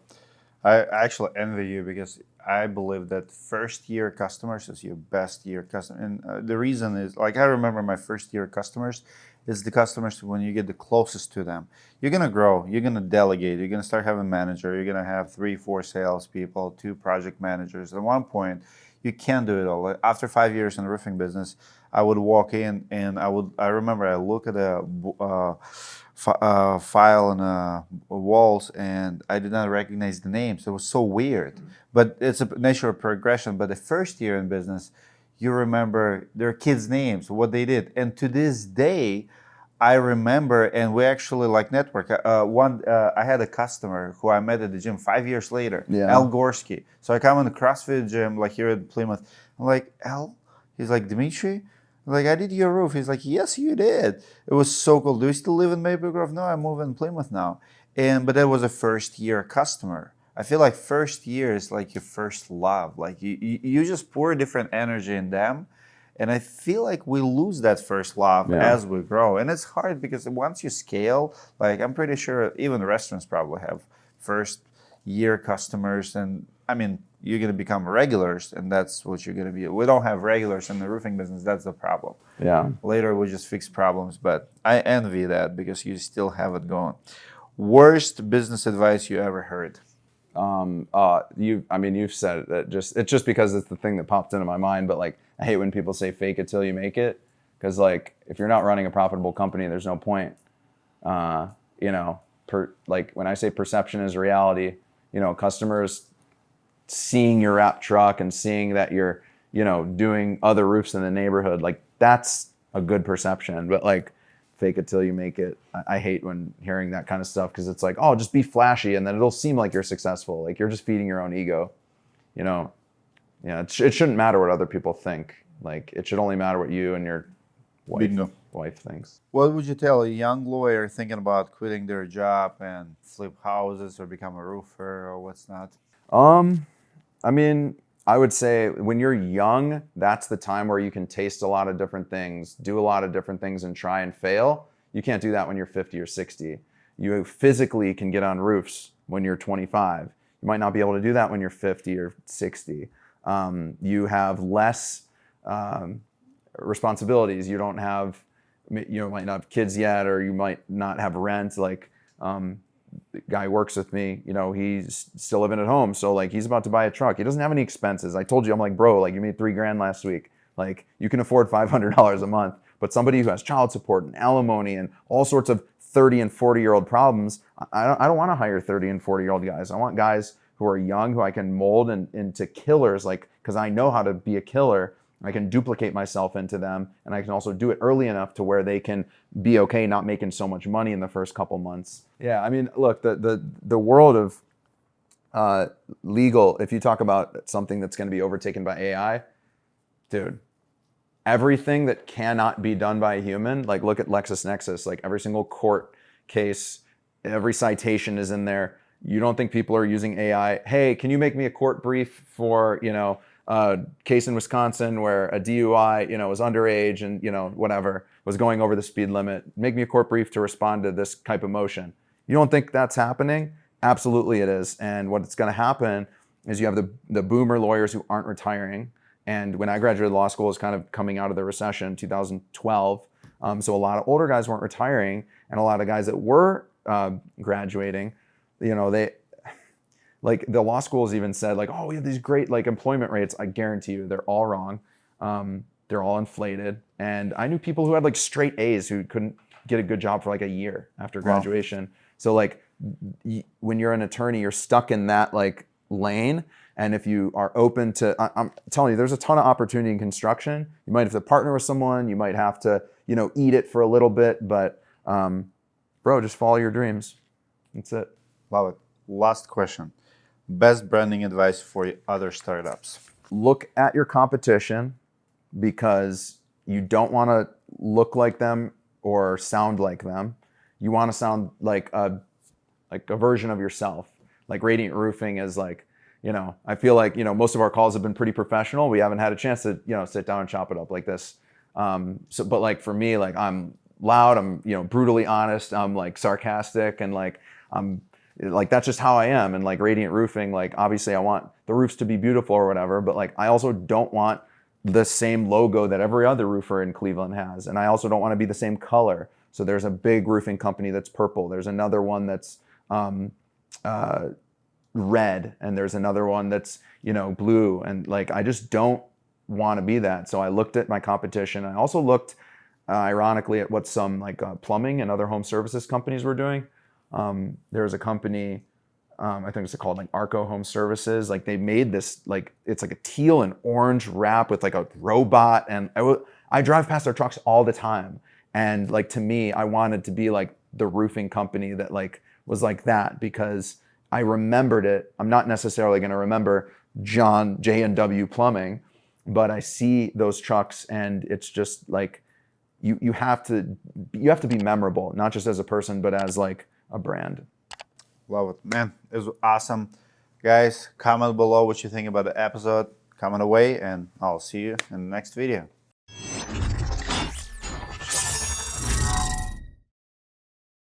I actually envy you because I believe that first year customers is your best year customer. And the reason is, like, I remember my first year customers is the customers when you get the closest to them. You're going to grow. You're going to delegate. You're going to start having a manager. You're going to have 3, 4 salespeople, 2 project managers. At one point, you can't do it all. Like, after 5 years in the roofing business, I would walk in and I remember I look at a file on walls and I did not recognize the names. It was so weird. But it's a nature of progression. But the first year in business, you remember their kids' names, what they did. And to this day, I remember, and we actually like network. I had a customer who I met at the gym 5 years later, Yeah. Al Gorski. So I come in the CrossFit gym, like here at Plymouth. I'm like, Al? He's like, Dimitri? I'm like, I did your roof. He's like, yes, you did. It was so cool. Do you still live in Maple Grove? No, I move in Plymouth now. But that was a first year customer. I feel like first year is like your first love. Like you just pour different energy in them. And I feel like we lose that first love Yeah. as we grow. And it's hard because once you scale, like I'm pretty sure even the restaurants probably have first year customers. And I mean, you're going to become regulars and that's what you're going to be. We don't have regulars in the roofing business. That's the problem. Yeah. Later we just fix problems. But I envy that because you still have it going. Worst business advice you ever heard? You've said it. It's just because it's the thing that popped into my mind. But like, I hate when people say "fake it till you make it," because like, if you're not running a profitable company, there's no point. Like when I say perception is reality, customers seeing your wrap truck and seeing that you're, doing other roofs in the neighborhood, like that's a good perception. But like, fake it till you make it. I hate when hearing that kind of stuff because it's like, oh, just be flashy and then it'll seem like you're successful. Like you're just feeding your own ego, It shouldn't matter what other people think. Like it should only matter what you and your wife thinks. What would you tell a young lawyer thinking about quitting their job and flip houses or become a roofer or what's not? I would say when you're young, that's the time where you can taste a lot of different things, do a lot of different things and try and fail. You can't do that when you're 50 or 60. You physically can get on roofs when you're 25. You might not be able to do that when you're 50 or 60. You have less responsibilities. You don't have, might not have kids yet, or you might not have rent. Like, the guy works with me, he's still living at home. So like, he's about to buy a truck. He doesn't have any expenses. I told you, I'm like, bro, like you made $3,000 last week. Like you can afford $500 a month, but somebody who has child support and alimony and all sorts of 30 and 40-year-old problems, I don't want to hire 30 and 40-year-old guys. I want guys who are young, who I can mold into killers, like, because I know how to be a killer. I can duplicate myself into them, and I can also do it early enough to where they can be okay not making so much money in the first couple months. Yeah, I mean, look, the world of legal, if you talk about something that's going to be overtaken by AI, dude, everything that cannot be done by a human, like look at LexisNexis, like every single court case, every citation is in there. You don't think people are using AI? Hey, can you make me a court brief for, case in Wisconsin where a DUI, was underage and, whatever, was going over the speed limit. Make me a court brief to respond to this type of motion. You don't think that's happening? Absolutely it is. And what's going to happen is you have the boomer lawyers who aren't retiring. And when I graduated law school, it was kind of coming out of the recession, 2012. So a lot of older guys weren't retiring, and a lot of guys that were graduating, they, like the law schools even said like, oh, we have these great like employment rates. I guarantee you they're all wrong. They're all inflated. And I knew people who had like straight A's who couldn't get a good job for like a year after graduation. Wow. So like when you're an attorney, you're stuck in that like lane. And if you are open to, I'm telling you, there's a ton of opportunity in construction. You might have to partner with someone. You might have to, eat it for a little bit, but bro, just follow your dreams. That's it. Love it. Last question. Best branding advice for other startups? Look at your competition, because you don't want to look like them or sound like them. You want to sound like a version of yourself. Like Radiant Roofing is like, I feel like, most of our calls have been pretty professional. We haven't had a chance to, sit down and chop it up like this. But like for me, like I'm loud, I'm, brutally honest, I'm like sarcastic, and like I'm like, that's just how I am. And like Radiant Roofing, like obviously I want the roofs to be beautiful or whatever, but like I also don't want the same logo that every other roofer in Cleveland has. And I also don't want to be the same color. So there's a big roofing company that's purple. There's another one that's red, and there's another one that's, blue. And like, I just don't want to be that. So I looked at my competition. I also looked, ironically, at what some like plumbing and other home services companies were doing. There's a company, I think it's called like Arco Home Services. Like they made this, like, it's like a teal and orange wrap with like a robot. And I drive past their trucks all the time. And like, to me, I wanted to be like the roofing company that like was like that, because I remembered it. I'm not necessarily going to remember John J&W Plumbing, but I see those trucks, and it's just like, you have to be memorable, not just as a person, but as like a brand. Love it, man. It was awesome. Guys, comment below what you think about the episode. Comment away, and I'll see you in the next video.